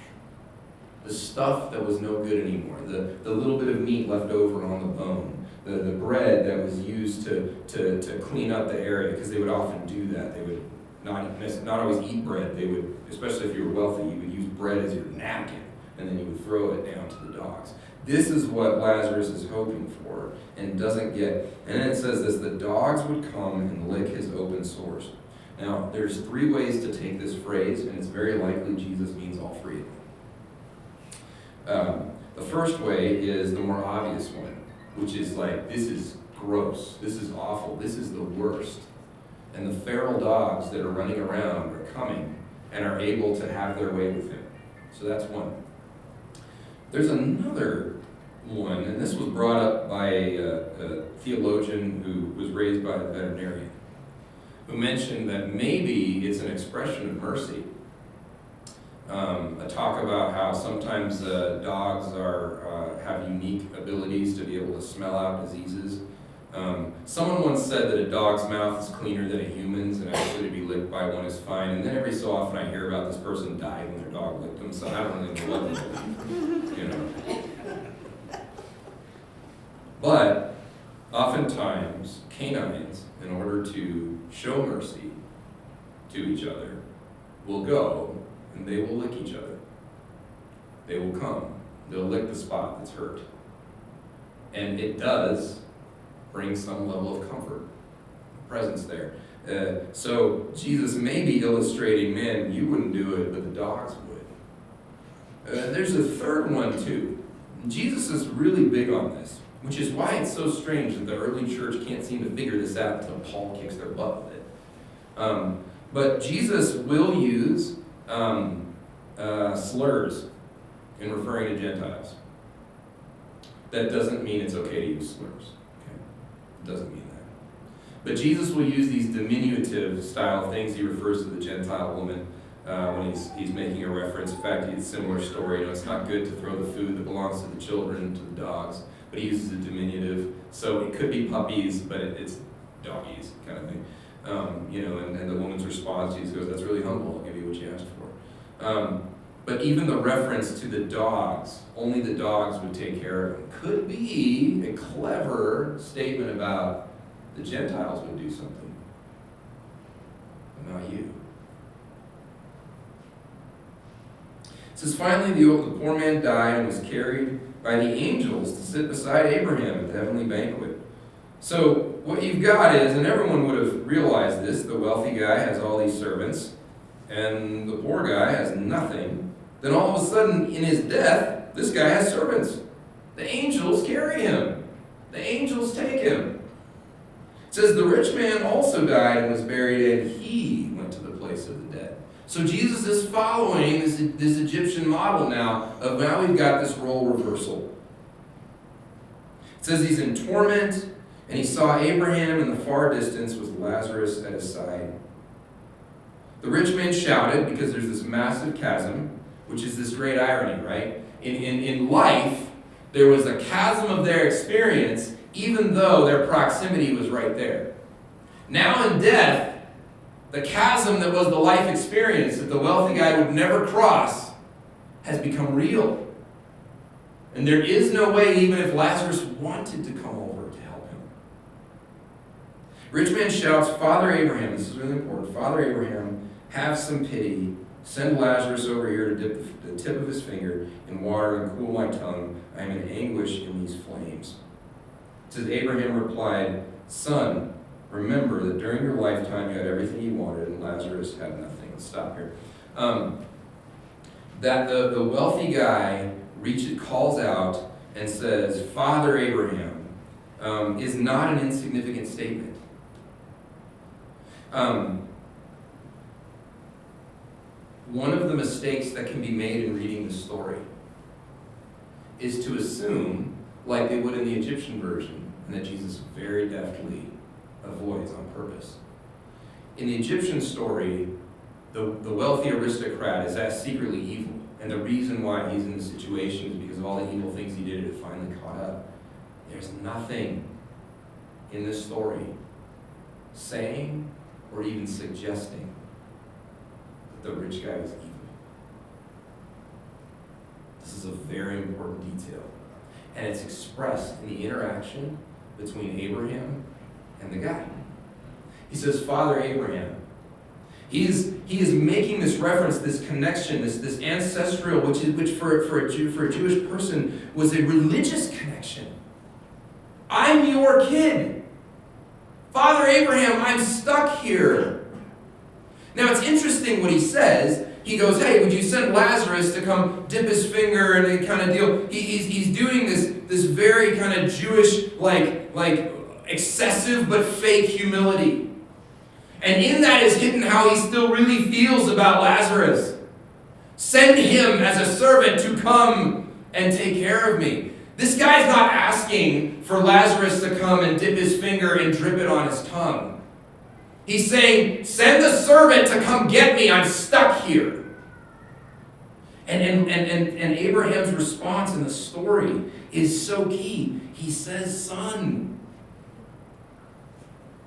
The stuff that was no good anymore, the little bit of meat left over on the bone, the bread that was used to clean up the area, because they would often do that. They would not always eat bread. They would, especially if you were wealthy, you would use bread as your napkin, and then you would throw it down to the dogs. This is what Lazarus is hoping for and doesn't get. And then it says this, the dogs would come and lick his open sores. Now, there's three ways to take this phrase, and it's very likely Jesus means all three of them. The first way is the more obvious one, which is like, this is gross, this is awful, this is the worst. And the feral dogs that are running around are coming and are able to have their way with him. So that's one. There's another one, and this was brought up by a theologian who was raised by a veterinarian, who mentioned that maybe it's an expression of mercy. A talk about how sometimes dogs have unique abilities to be able to smell out diseases. Someone once said that a dog's mouth is cleaner than a human's, and actually to be licked by one is fine. And then every so often I hear about this person died when their dog licked them, so I don't really know what to believe, you know. But oftentimes, canines, in order to show mercy to each other, will go and they will lick each other. They will come. They'll lick the spot that's hurt. And it does bring some level of comfort, presence there. So Jesus may be illustrating, man, you wouldn't do it, but the dogs would. There's a third one too. Jesus is really big on this, which is why it's so strange that the early church can't seem to figure this out until Paul kicks their butt with it. But Jesus will use slurs in referring to Gentiles. That doesn't mean it's okay to use slurs. Okay? It doesn't mean that. But Jesus will use these diminutive style things. He refers to the Gentile woman when he's making a reference. In fact, it's a similar story. You know, it's not good to throw the food that belongs to the children to the dogs. But he uses a diminutive. So it could be puppies, but it's doggies kind of thing. And the woman's response, Jesus goes, that's really humble. I'll give you what you asked for. But even the reference to the dogs, only the dogs would take care of him, could be a clever statement about the Gentiles would do something, but not you. It says, finally, the poor man died and was carried by the angels to sit beside Abraham at the heavenly banquet. So what you've got is, and everyone would have realized this, the wealthy guy has all these servants, and the poor guy has nothing. Then all of a sudden, in his death, this guy has servants. The angels carry him. The angels take him. It says, the rich man also died and was buried, and he went to the place of the dead. So Jesus is following this Egyptian model now of now we've got this role reversal. It says he's in torment, and he saw Abraham in the far distance with Lazarus at his side. The rich man shouted because there's this massive chasm, which is this great irony, right? In life, there was a chasm of their experience, even though their proximity was right there. Now in death, the chasm that was the life experience that the wealthy guy would never cross has become real. And there is no way, even if Lazarus wanted to come over to help him. Rich man shouts, Father Abraham, this is really important, Father Abraham, have some pity. Send Lazarus over here to dip the tip of his finger in water and cool my tongue. I am in anguish in these flames. It says, Abraham replied, Son, remember that during your lifetime you had everything you wanted and Lazarus had nothing. Let's stop here. That the wealthy guy calls out and says, Father Abraham, is not an insignificant statement. One of the mistakes that can be made in reading the story is to assume, like they would in the Egyptian version, and that Jesus very deftly avoids on purpose. In the Egyptian story, the wealthy aristocrat is as secretly evil, and the reason why he's in this situation is because of all the evil things he did, it finally caught up. There's nothing in this story saying or even suggesting the rich guy was evil. This is a very important detail. And it's expressed in the interaction between Abraham and the guy. He says, Father Abraham. He is making this reference, this connection, this ancestral, which for a Jewish person was a religious connection. I'm your kid. Father Abraham, I'm stuck here. Now it's interesting what he says. He goes, hey, would you send Lazarus to come dip his finger and kind of deal? He's doing this very kind of Jewish, like excessive but fake humility. And in that is hidden how he still really feels about Lazarus. Send him as a servant to come and take care of me. This guy's not asking for Lazarus to come and dip his finger and drip it on his tongue. He's saying, send the servant to come get me. I'm stuck here. And Abraham's response in the story is so key. He says, son.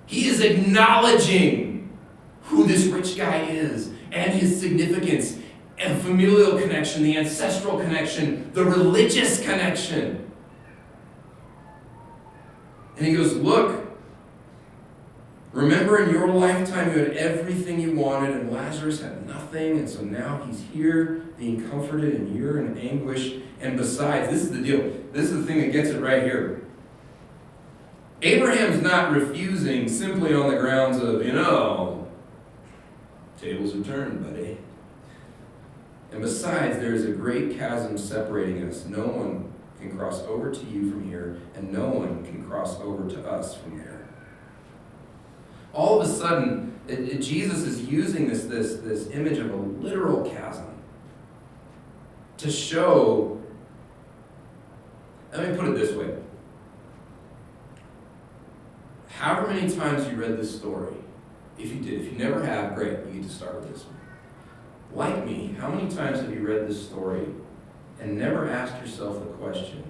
He is acknowledging who this rich guy is and his significance and familial connection, the ancestral connection, the religious connection. And he goes, look, remember in your lifetime you had everything you wanted and Lazarus had nothing, and so now he's here being comforted and you're in anguish. And besides, this is the deal. This is the thing that gets it right here. Abraham's not refusing simply on the grounds of, tables are turned, buddy. And besides, there is a great chasm separating us. No one can cross over to you from here, and no one can cross over to us from there. All of a sudden, Jesus is using this image of a literal chasm to show. Let me put it this way. However many times you read this story, if you never have, great, you get to start with this one. Like me, how many times have you read this story and never asked yourself the question,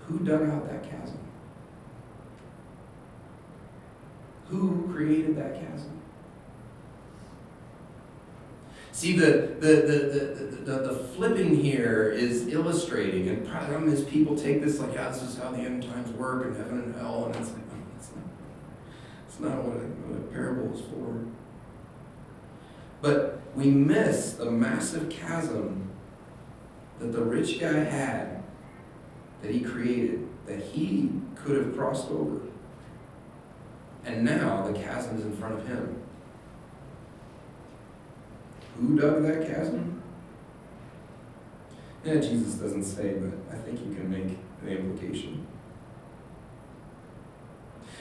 who dug out that chasm? Who created that chasm? See, the flipping here is illustrating, and problem is people take this like, this is how the end times work, and heaven and hell, and it's like, it's not what a parable is for. But we miss the massive chasm that the rich guy had, that he created, that he could have crossed over. And now the chasm is in front of him. Who dug that chasm? Yeah, Jesus doesn't say, but I think you can make the implication.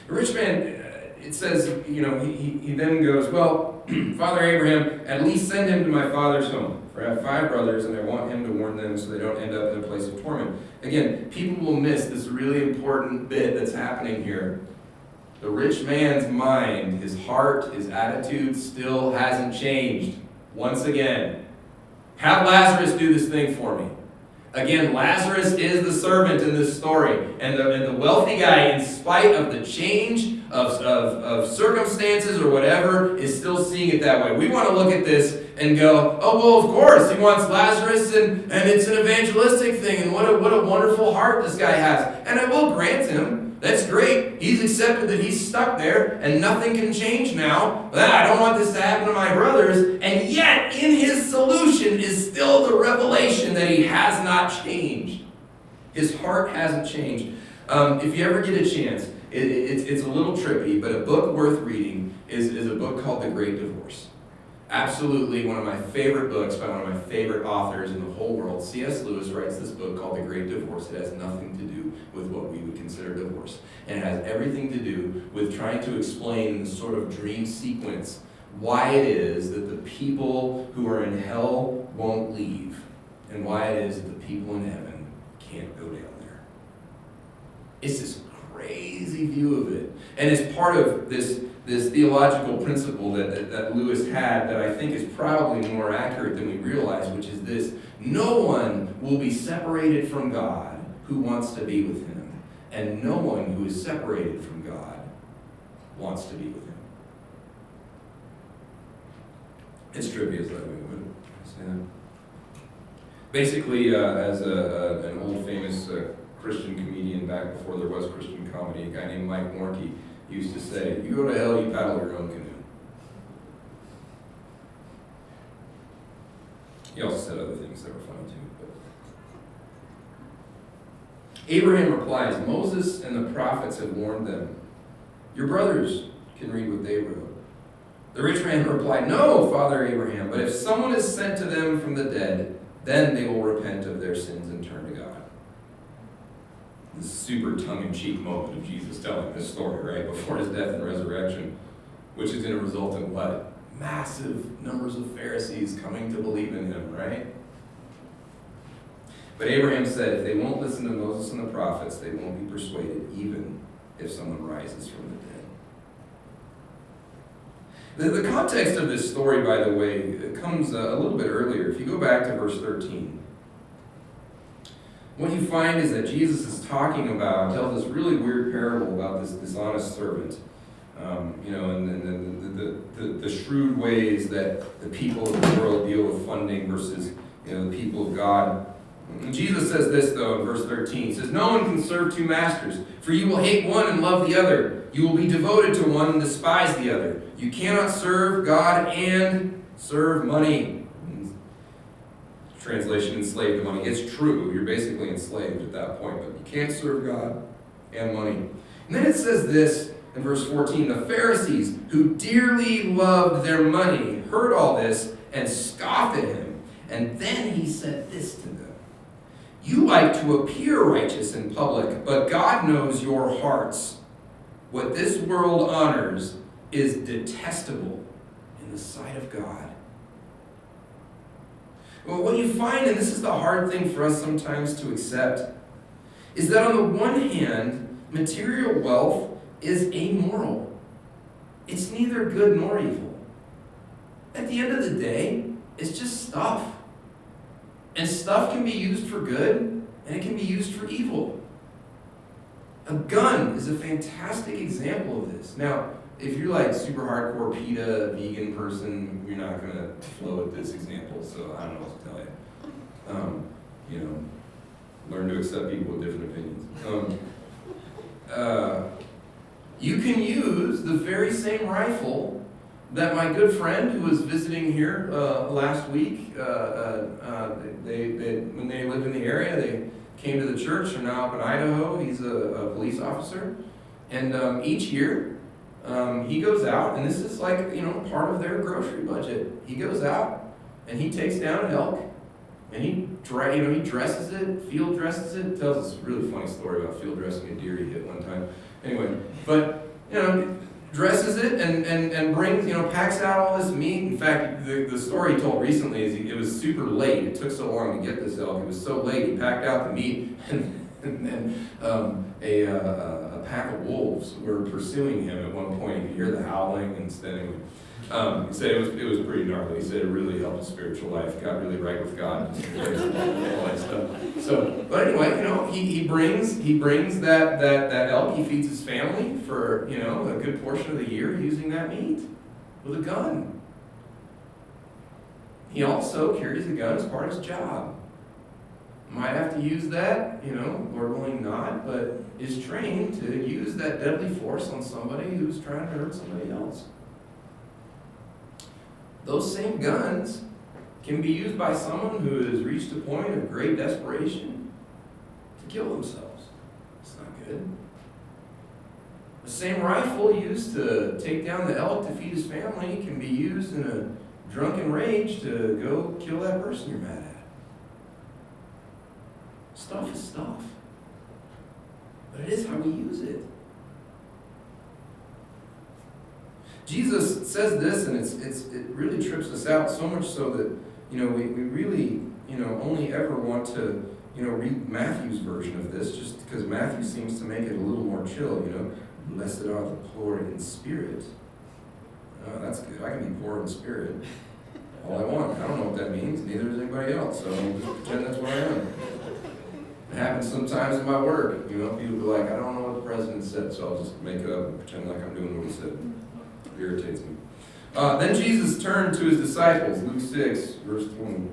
The rich man, it says, he then goes, well, Father Abraham, at least send him to my father's home. For I have 5 brothers, and I want him to warn them so they don't end up in a place of torment. Again, people will miss this really important bit that's happening here. The rich man's mind, his heart, his attitude still hasn't changed. Once again, have Lazarus do this thing for me. Again, Lazarus is the servant in this story. And the wealthy guy, in spite of the change of circumstances or whatever, is still seeing it that way. We want to look at this and go, oh, well, of course, he wants Lazarus, and it's an evangelistic thing, and what a wonderful heart this guy has. And I will grant him, that's great. He's accepted that he's stuck there, and nothing can change now. But I don't want this to happen to my brothers. And yet, in his solution is still the revelation that he has not changed. His heart hasn't changed. If you ever get a chance, it's a little trippy, but a book worth reading is a book called The Great Divorce. Absolutely one of my favorite books by one of my favorite authors in the whole world. C.S. Lewis writes this book called The Great Divorce. It has nothing to do with what we would consider divorce. And it has everything to do with trying to explain in the sort of dream sequence why it is that the people who are in hell won't leave, and why it is that the people in heaven can't go down there. It's this crazy view of it. And it's part of this theological principle that Lewis had that I think is probably more accurate than we realize, which is this: no one will be separated from God who wants to be with him, and no one who is separated from God wants to be with him. It's trivia, is that way, would say that? Basically, as an old famous Christian comedian back before there was Christian comedy, a guy named Mike Warnke, used to say, you go to hell, you paddle your own canoe. He also said other things that were funny too. But Abraham replies, Moses and the prophets have warned them. Your brothers can read what they wrote. The rich man replied, no, Father Abraham, but if someone is sent to them from the dead, then they will repent of their sins and turn to God. This super tongue-in-cheek moment of Jesus telling this story, right, before his death and resurrection, which is going to result in what? Massive numbers of Pharisees coming to believe in him, right? But Abraham said, if they won't listen to Moses and the prophets, they won't be persuaded, even if someone rises from the dead. The context of this story, by the way, comes a little bit earlier. If you go back to verse 13, what you find is that Jesus is talking about, tells this really weird parable about this dishonest servant. And the shrewd ways that the people of the world deal with funding versus, the people of God. And Jesus says this, though, in verse 13. He says, no one can serve two masters, for you will hate one and love the other. You will be devoted to one and despise the other. You cannot serve God and serve money. Translation, enslaved to money. It's true. You're basically enslaved at that point, but you can't serve God and money. And then it says this in verse 14, the Pharisees, who dearly loved their money, heard all this and scoffed at him. And then he said this to them, you like to appear righteous in public, but God knows your hearts. What this world honors is detestable in the sight of God. Well, what you find, and this is the hard thing for us sometimes to accept, is that on the one hand, material wealth is amoral. It's neither good nor evil. At the end of the day, it's just stuff. And stuff can be used for good, and it can be used for evil. A gun is a fantastic example of this. Now, if you're like super hardcore PETA vegan person, you're not going to flow with this example, so I don't know what to tell you. Learn to accept people with different opinions. You can use the very same rifle that my good friend who was visiting here last week, when they lived in the area, they came to the church. They're now up in Idaho. He's a police officer. And each year, he goes out, and this is like, part of their grocery budget. He goes out, and he takes down an elk, and he dresses it, field dresses it. Tells us a really funny story about field dressing a deer he hit one time. Anyway, but, dresses it and brings, packs out all this meat. In fact, the story he told recently is it was super late. It took so long to get this elk. It was so late, he packed out the meat, and then a pack of wolves were pursuing him at one point. You could hear the howling and standing. He said it was pretty gnarly. He said it really helped his spiritual life. Got really right with God. All that stuff. So, but anyway, he brings that elk. He feeds his family for a good portion of the year using that meat with a gun. He also carries a gun as part of his job. Might have to use that, Lord willing not, but is trained to use that deadly force on somebody who's trying to hurt somebody else. Those same guns can be used by someone who has reached a point of great desperation to kill themselves. It's not good. The same rifle used to take down the elk to feed his family can be used in a drunken rage to go kill that person you're mad at. Stuff is stuff. But it is how we use it. Jesus says this, and it really trips us out so much so that we really only ever want to read Matthew's version of this, just because Matthew seems to make it a little more chill. Blessed are the poor in spirit. Oh, that's good. I can be poor in spirit all I want. I don't know what that means. Neither does anybody else. So I'll just pretend that's what I am. It happens sometimes in my work. People be like, I don't know what the president said, so I'll just make up and pretend like I'm doing what he said. It irritates me. Then Jesus turned to his disciples, Luke 6, verse 20.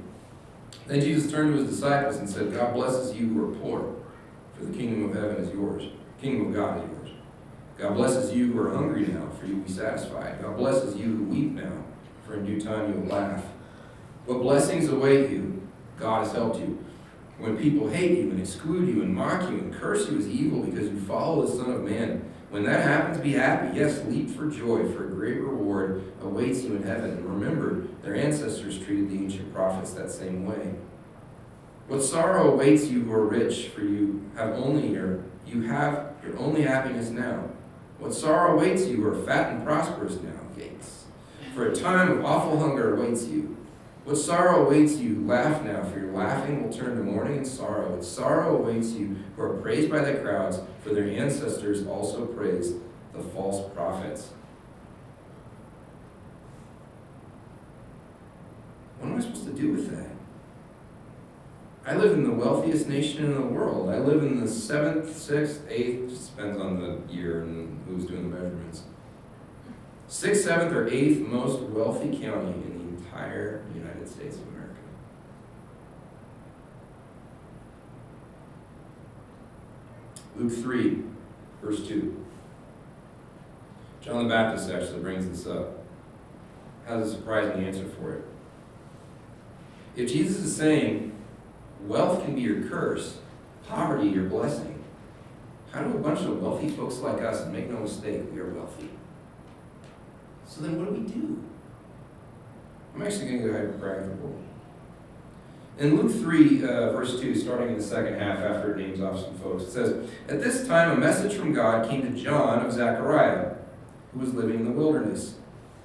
Then Jesus turned to his disciples and said, God blesses you who are poor, for the kingdom of heaven is yours. Kingdom of God is yours. God blesses you who are hungry now, for you will be satisfied. God blesses you who weep now, for in due time you will laugh. What blessings await you? God has helped you. When people hate you and exclude you and mock you and curse you as evil because you follow the Son of Man, when that happens, be happy. Yes, leap for joy, for a great reward awaits you in heaven. And remember, their ancestors treated the ancient prophets that same way. What sorrow awaits you who are rich, for you have your only happiness now. What sorrow awaits you who are fat and prosperous now? Yikes. For a time of awful hunger awaits you. What sorrow awaits you? Laugh now, for your laughing will turn to mourning and sorrow. What sorrow awaits you who are praised by the crowds, for their ancestors also praised the false prophets. What am I supposed to do with that? I live in the wealthiest nation in the world. I live in the 7th, 6th, 8th, just depends on the year and who's doing the measurements. 6th, 7th, or 8th most wealthy county in the entire United States of America. Luke 3, verse 2. John the Baptist actually brings this up. Has a surprising answer for it. If Jesus is saying, wealth can be your curse, poverty your blessing, how do a bunch of wealthy folks like us, and make no mistake, we are wealthy? So then what do? I'm actually going to go hyper-practical. In Luke 3, verse 2, starting in the second half after it names off some folks, it says, "At this time a message from God came to John of Zechariah, who was living in the wilderness.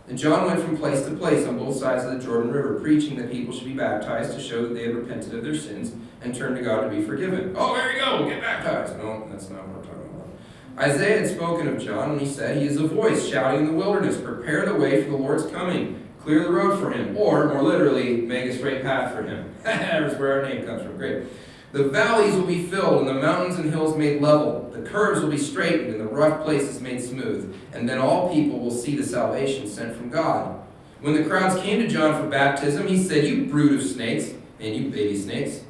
And John went from place to place on both sides of the Jordan River, preaching that people should be baptized to show that they had repented of their sins and turned to God to be forgiven." Oh, there you go, get baptized. No, that's not what we're talking about. Isaiah had spoken of John when he said, "He is a voice shouting in the wilderness, prepare the way for the Lord's coming. Clear the road for him," or more literally, make a straight path for him. That's where our name comes from. Great. "The valleys will be filled, and the mountains and hills made level. The curves will be straightened, and the rough places made smooth. And then all people will see the salvation sent from God." When the crowds came to John for baptism, he said, "You brood of snakes," and you baby snakes,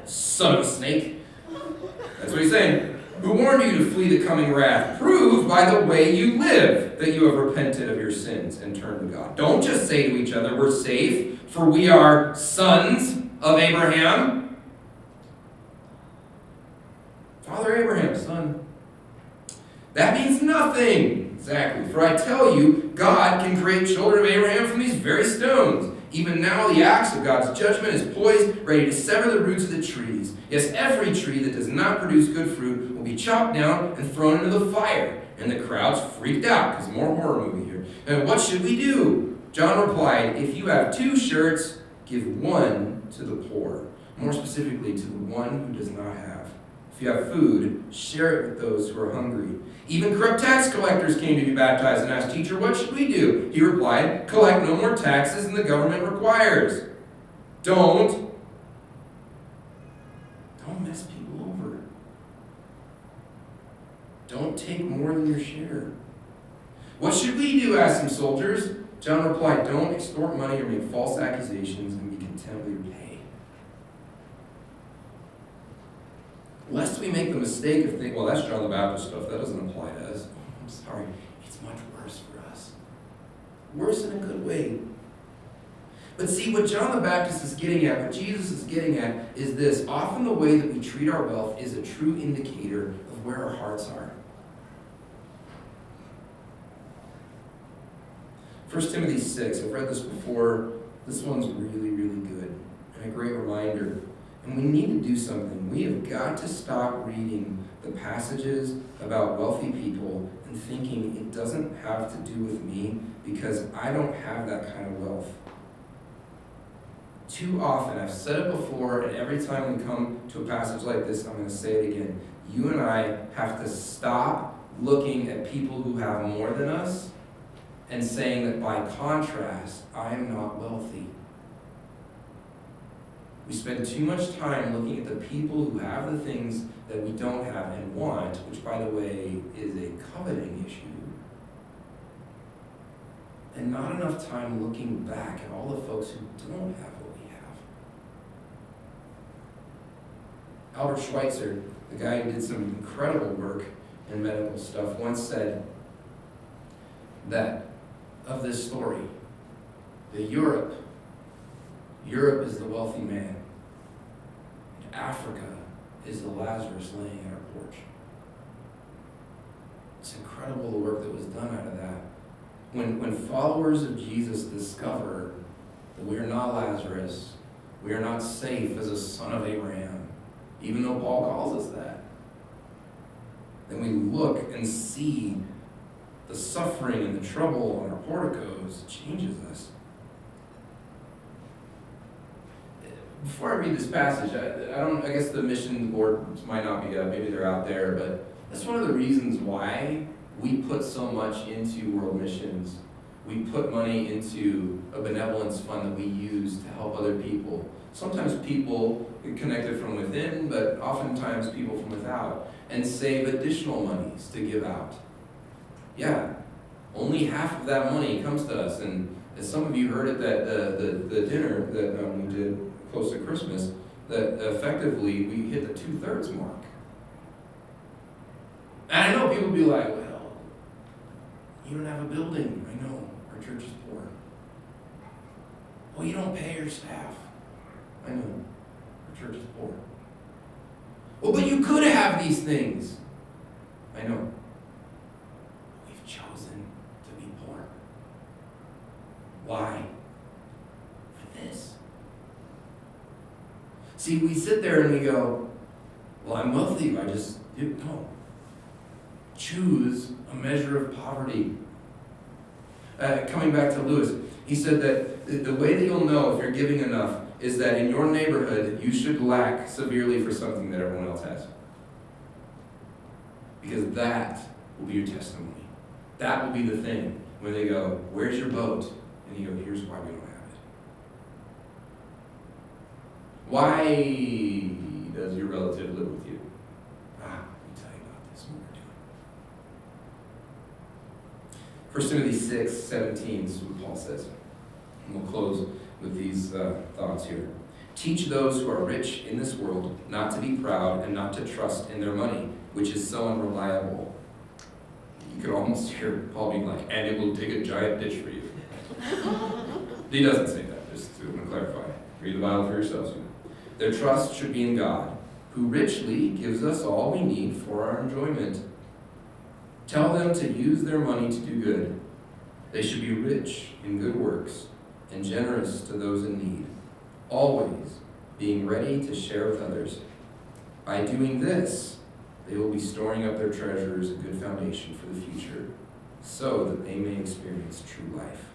son of a snake. That's what he's saying. "Who warned you to flee the coming wrath? Prove by the way you live that you have repented of your sins and turned to God." Don't just say to each other, "We're safe, for we are sons of Abraham." Father Abraham, son. That means nothing. Exactly. "For I tell you, God can create children of Abraham from these very stones. Even now the axe of God's judgment is poised, ready to sever the roots of the trees. Yes, every tree that does not produce good fruit will be chopped down and thrown into the fire." And the crowds freaked out, because more horror movie here. "And what should we do?" John replied, "If you have 2 shirts, give one to the poor." More specifically, to the one who does not have. "If you have food, share it with those who are hungry." Even corrupt tax collectors came to be baptized and asked, "Teacher, what should we do?" He replied, "Collect no more taxes than the government requires." Don't mess people over. Don't take more than your share. "What should we do?" asked some soldiers. John replied, "Don't extort money or make false accusations, and be content with your pay. Lest we make the mistake of thinking, well, that's John the Baptist stuff, that doesn't apply to us. I'm sorry, it's much worse for us. Worse in a good way. But see, what John the Baptist is getting at, what Jesus is getting at, is this. Often the way that we treat our wealth is a true indicator of where our hearts are. 1 Timothy 6, I've read this before. This one's really, really good and a great reminder. And we need to do something. We have got to stop reading the passages about wealthy people and thinking it doesn't have to do with me because I don't have that kind of wealth. Too often, I've said it before, and every time we come to a passage like this, I'm going to say it again. You and I have to stop looking at people who have more than us and saying that by contrast, I am not wealthy. We spend too much time looking at the people who have the things that we don't have and want, which, by the way, is a coveting issue. And not enough time looking back at all the folks who don't have what we have. Albert Schweitzer, the guy who did some incredible work and medical stuff, once said that of this story, that Europe is the wealthy man, and Africa is the Lazarus laying at our porch. It's incredible the work that was done out of that. When followers of Jesus discover that we are not Lazarus, we are not safe as a son of Abraham, even though Paul calls us that, then we look and see the suffering and the trouble on our porticos. It changes us. Before I read this passage, I guess the mission boards might not be up, maybe they're out there, but that's one of the reasons why we put so much into world missions. We put money into a benevolence fund that we use to help other people. Sometimes people connected from within, but oftentimes people from without, and save additional monies to give out. Yeah, only half of that money comes to us, and as some of you heard at the dinner that we did close to Christmas, that effectively we hit the 2/3 mark. And I know people be like, well, you don't have a building. I know, our church is poor. Well, you don't pay your staff. I know, our church is poor. Well, but you could have these things. I know. We've chosen to be poor. Why? For this. See, we sit there and we go, well, I'm wealthy. I just, no. Choose a measure of poverty. Coming back to Lewis, he said that the way that you'll know if you're giving enough is that in your neighborhood, you should lack severely for something that everyone else has. Because that will be your testimony. That will be the thing when they go, where's your boat? And you go, here's why we don't have it. Why does your relative live with you? Let me tell you about this when we're doing. 1 Timothy 6:17 is what Paul says. And we'll close with these thoughts here. Teach those who are rich in this world not to be proud and not to trust in their money, which is so unreliable. You could almost hear Paul being like, and it will dig a giant ditch for you. He doesn't say that, just to clarify. Read the Bible for yourselves. Their trust should be in God, who richly gives us all we need for our enjoyment. Tell them to use their money to do good. They should be rich in good works and generous to those in need, always being ready to share with others. By doing this, they will be storing up their treasures, a good foundation for the future, so that they may experience true life.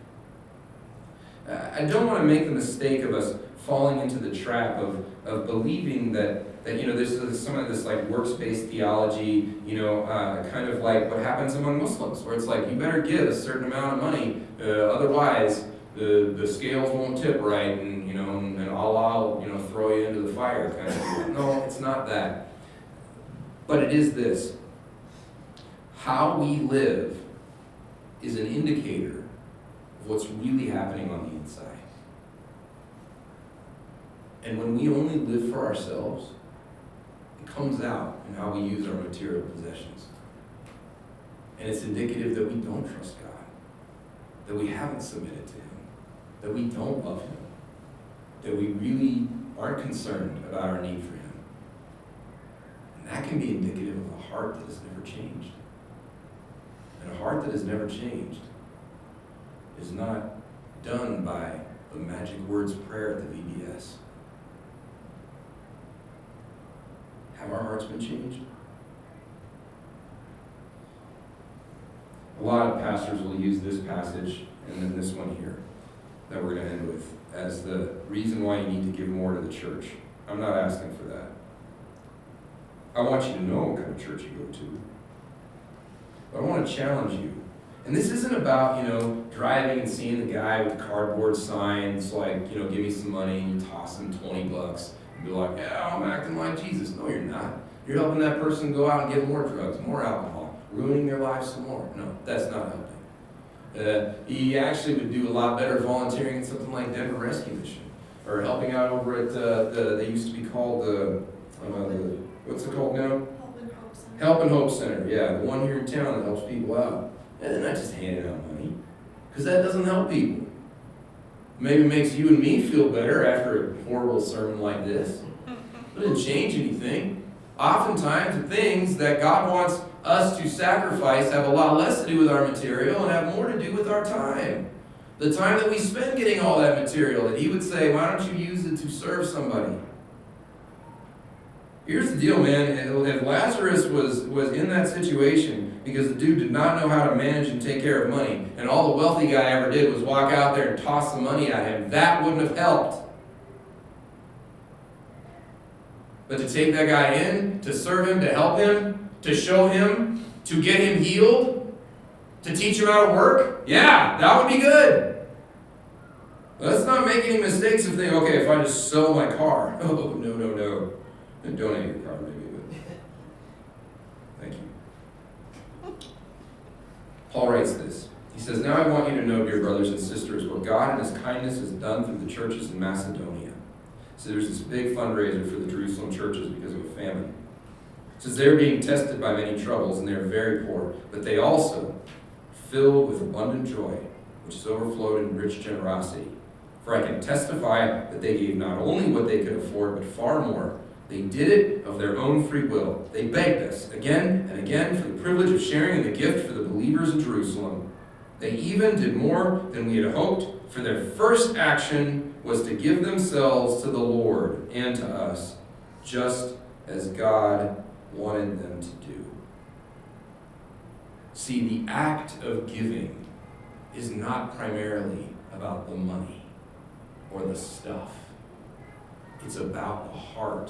I don't want to make the mistake of us falling into the trap of believing that there's some of this like works-based theology, kind of like what happens among Muslims, where it's like you better give a certain amount of money, otherwise the scales won't tip right, and Allah will throw you into the fire kind of. No, it's not that. But it is this: how we live is an indicator of what's really happening on the inside. And when we only live for ourselves, it comes out in how we use our material possessions. And it's indicative that we don't trust God, that we haven't submitted to Him, that we don't love Him, that we really aren't concerned about our need for Him. And that can be indicative of a heart that has never changed. And a heart that has never changed is not done by the magic words prayer at the VBS. Have our hearts been changed? A lot of pastors will use this passage and then this one here that we're going to end with as the reason why you need to give more to the church. I'm not asking for that. I want you to know what kind of church you go to. But I want to challenge you. And this isn't about, driving and seeing the guy with the cardboard signs like, give me some money, and you toss him $20 and be like, yeah, I'm acting like Jesus. No, you're not. You're helping that person go out and get more drugs, more alcohol, ruining their lives some more. No, that's not helping. He actually would do a lot better volunteering in something like Denver Rescue Mission, or helping out over at they used to be called what's it called now? Hope and Hope Center. Help and Hope Center, yeah, the one here in town that helps people out. And they're not just handing out money, because that doesn't help people. Maybe it makes you and me feel better after a horrible sermon like this. It doesn't change anything. Oftentimes, the things that God wants us to sacrifice have a lot less to do with our material and have more to do with our time. The time that we spend getting all that material, that He would say, why don't you use it to serve somebody? Here's the deal, man. If Lazarus was in that situation because the dude did not know how to manage and take care of money, and all the wealthy guy ever did was walk out there and toss the money at him, that wouldn't have helped. But to take that guy in, to serve him, to help him, to show him, to get him healed, to teach him how to work, yeah, that would be good. Let's not make any mistakes and think, okay, if I just sell my car, oh, no. And donate your car, maybe, but thank you. Paul writes this. He says, now I want you to know, dear brothers and sisters, what God in His kindness has done through the churches in Macedonia. So there's this big fundraiser for the Jerusalem churches because of a famine. It says they're being tested by many troubles and they're very poor, but they also filled with abundant joy, which has overflowed in rich generosity. For I can testify that they gave not only what they could afford, but far more. They did it of their own free will. They begged us again and again for the privilege of sharing in the gift for the believers in Jerusalem. They even did more than we had hoped, for their first action was to give themselves to the Lord and to us, just as God wanted them to do. See, the act of giving is not primarily about the money or the stuff. It's about the heart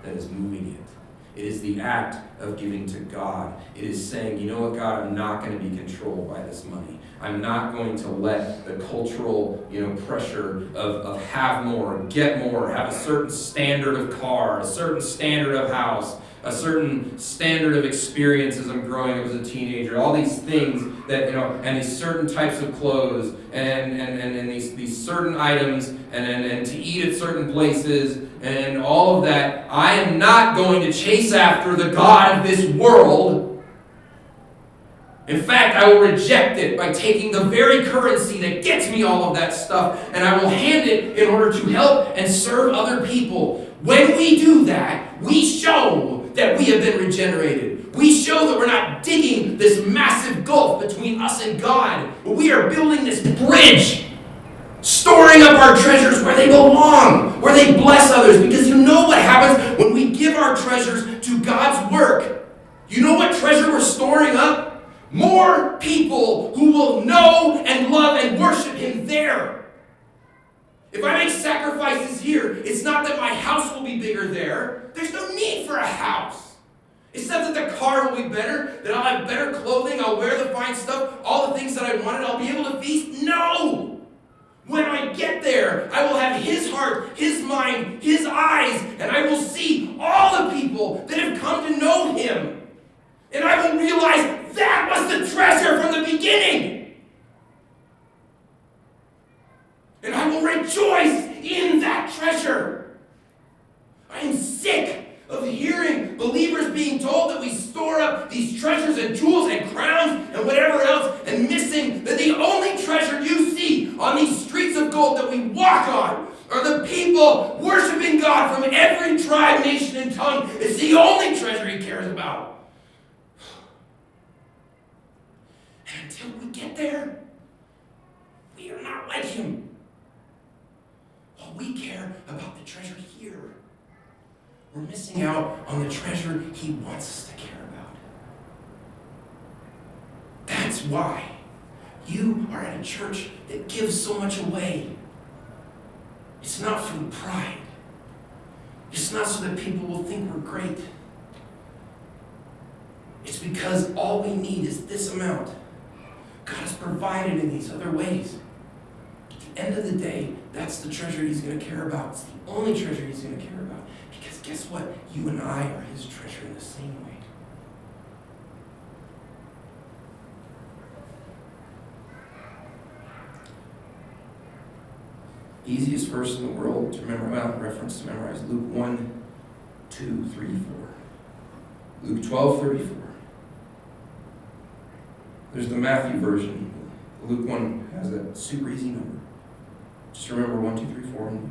that is moving it. It is the act of giving to God. It is saying, you know what, God, I'm not going to be controlled by this money. I'm not going to let the cultural, pressure of have more, get more, have a certain standard of car, a certain standard of house, a certain standard of experience as I'm growing up as a teenager, all these things that, and these certain types of clothes, and these certain items, and to eat at certain places, and all of that. I am not going to chase after the God of this world. In fact, I will reject it by taking the very currency that gets me all of that stuff, and I will hand it in order to help and serve other people. When we do that, we show that we have been regenerated. We show that we're not digging this massive gulf between us and God, but we are building this bridge, storing up our treasures where they belong, where they bless others. Because you know what happens when we give our treasures to God's work? You know what treasure we're storing up? More people who will know and love and worship Him there. If I make sacrifices here, it's not that my house will be bigger there. There's no need for a house. It's not that the car will be better, that I'll have better clothing, I'll wear the fine stuff, all the things that I wanted, I'll be able to feast. No! When I get there, I will have His heart, His mind, His eyes, and I will see all the people that have come to know Him. And I will realize that was the treasure from the beginning. And I will rejoice in that treasure. I am sick of hearing believers being told that we store up these treasures and jewels and crowns and whatever else, and missing that the only treasure you see on these streets of gold that we walk on are the people worshiping God from every tribe, nation, and tongue. It's the only treasure He cares about. And until we get there, we are not like Him. We care about the treasure here. We're missing out on the treasure He wants us to care about. That's why you are at a church that gives so much away. It's not from pride. It's not so that people will think we're great. It's because all we need is this amount. God has provided in these other ways. At the end of the day, that's the treasure He's going to care about. It's the only treasure He's going to care about. Because guess what? You and I are His treasure in the same way. Easiest verse in the world to remember, reference to memorize, Luke 1, 2, 3, 4. Luke 12:34. There's the Matthew version. Luke 1 has a super easy number. Just remember 1, 2, 3, 4 in Luke.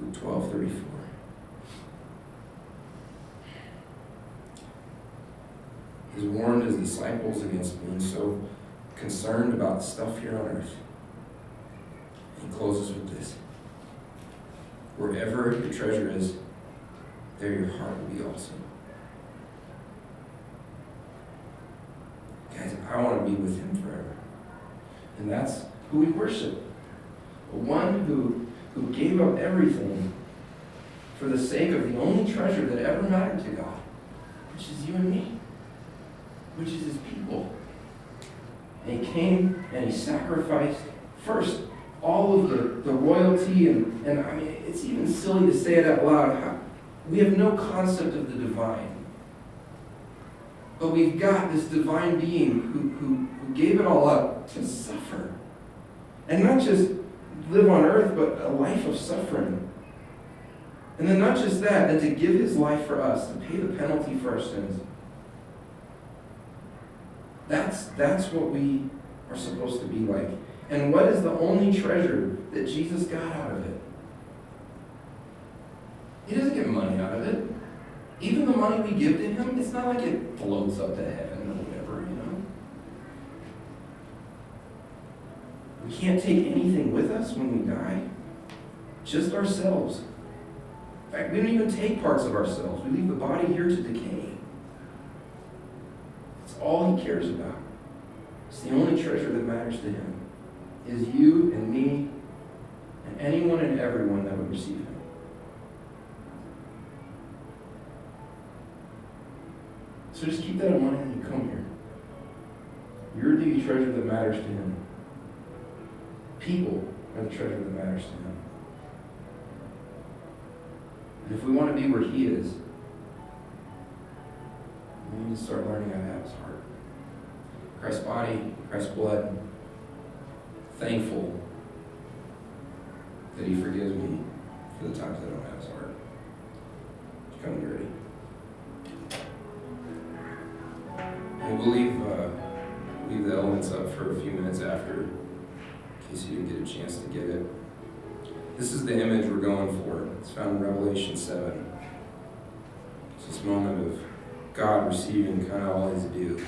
Luke 12:34. He's warned his disciples against being so concerned about stuff here on earth. And he closes with this. Wherever your treasure is, there your heart will be also. Guys, I want to be with him forever. And that's who we worship. The one who gave up everything for the sake of the only treasure that ever mattered to God, which is you and me, which is his people. And he came and he sacrificed first all of the royalty, and I mean, it's even silly to say it out loud. We have no concept of the divine. But we've got this divine being who gave it all up to suffer. And not just live on earth, but a life of suffering. And then not just that, and to give his life for us, to pay the penalty for our sins. That's what we are supposed to be like. And what is the only treasure that Jesus got out of it? He doesn't get money out of it. Even the money we give to him, it's not like it floats up to heaven or whatever, you know. We can't take anything with us when we die. Just ourselves. In fact, we don't even take parts of ourselves. We leave the body here to decay. It's all he cares about. It's the only treasure that matters to him. Is you and me and anyone and everyone that would receive him. So just keep that in mind when you come here. You're the treasure that matters to him. People are the treasure that matters to him. And if we want to be where he is, we need to start learning how to have his heart. Christ's body, Christ's blood. Thankful that he forgives me for the times I don't have his heart. Come when you're ready. And we'll leave the elements up for a few minutes after, in case you didn't get a chance to get it. This is the image we're going for. It's found in Revelation 7. It's this moment of God receiving kind of all his due.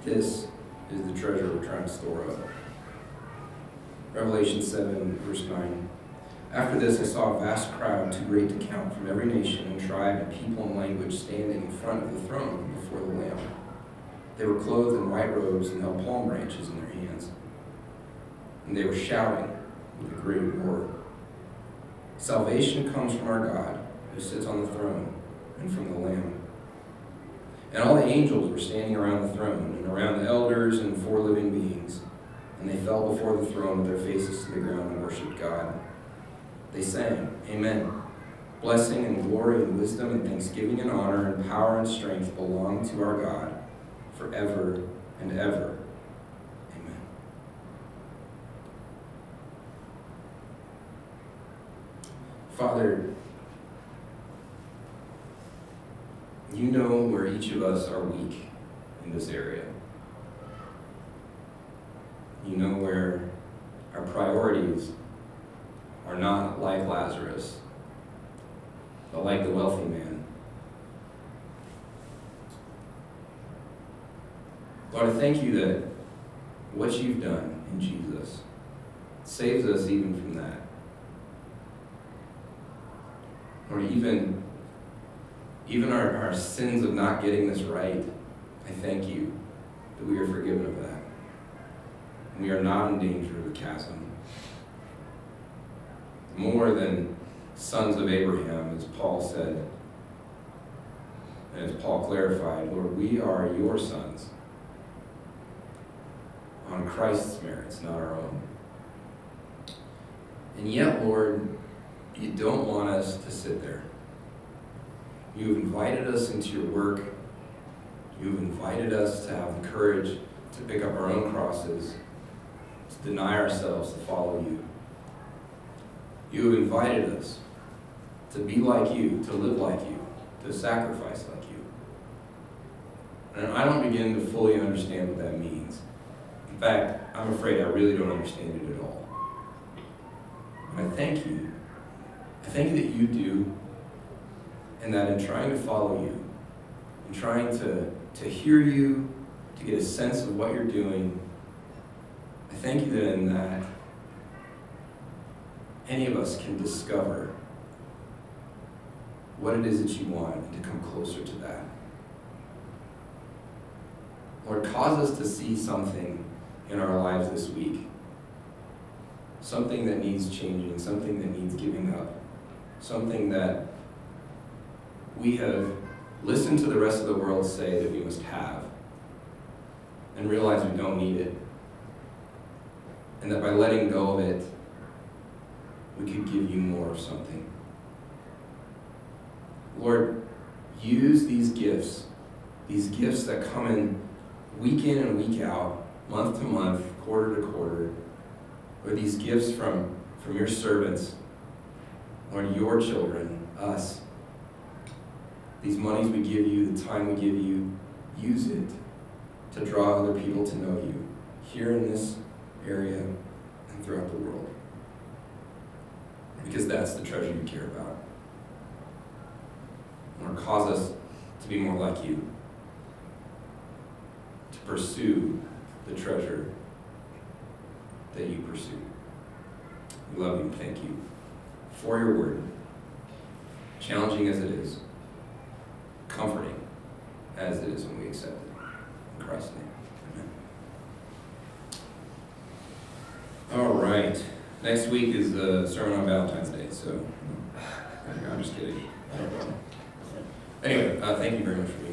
This is the treasure we're trying to store up. Revelation 7, verse 9. After this I saw a vast crowd, too great to count, from every nation and tribe and people and language, standing in front of the throne before the Lamb. They were clothed in white robes and held palm branches in their hands. And they were shouting with a great roar. Salvation comes from our God, who sits on the throne, and from the Lamb. And all the angels were standing around the throne, and around the elders and the four living beings. And they fell before the throne with their faces to the ground and worshipped God. They sang, Amen. Blessing and glory and wisdom and thanksgiving and honor and power and strength belong to our God forever and ever. Amen. Father, you know where each of us are weak in this area. You know where our priorities are not like Lazarus, but like the wealthy man. Lord, I thank you that what you've done in Jesus saves us even from that. Lord, even our sins of not getting this right, I thank you that we are forgiven of that. And we are not in danger of the chasm. More than sons of Abraham, as Paul said, and as Paul clarified, Lord, we are your sons on Christ's merits, not our own. And yet, Lord, you don't want us to sit there. You've invited us into your work. You've invited us to have the courage to pick up our own crosses, to deny ourselves, to follow you. You have invited us to be like you, to live like you. to sacrifice like you. And I don't begin to fully understand what that means. In fact, I'm afraid I really don't understand it at all. But I thank you. I thank you that you do, and that in trying to follow you, in trying to hear you, to get a sense of what you're doing, I thank you that in that, any of us can discover what it is that you want and to come closer to that. Lord, cause us to see something in our lives this week. Something that needs changing, something that needs giving up, something that we have listened to the rest of the world say that we must have, and realize we don't need it. And that by letting go of it, we could give you more of something. Lord, use these gifts that come in and week out, month to month, quarter to quarter, or these gifts from your servants, Lord, your children, us. These monies we give you, the time we give you, use it to draw other people to know you here in this area and throughout the world. Because that's the treasure you care about. Lord, cause us to be more like you, to pursue the treasure that you pursue. We love you and thank you for your word, challenging as it is, comforting as it is when we accept it. In Christ's name, amen. All right. Next week is the sermon on Valentine's Day, so I'm just kidding. I don't know. Anyway, thank you very much for being here.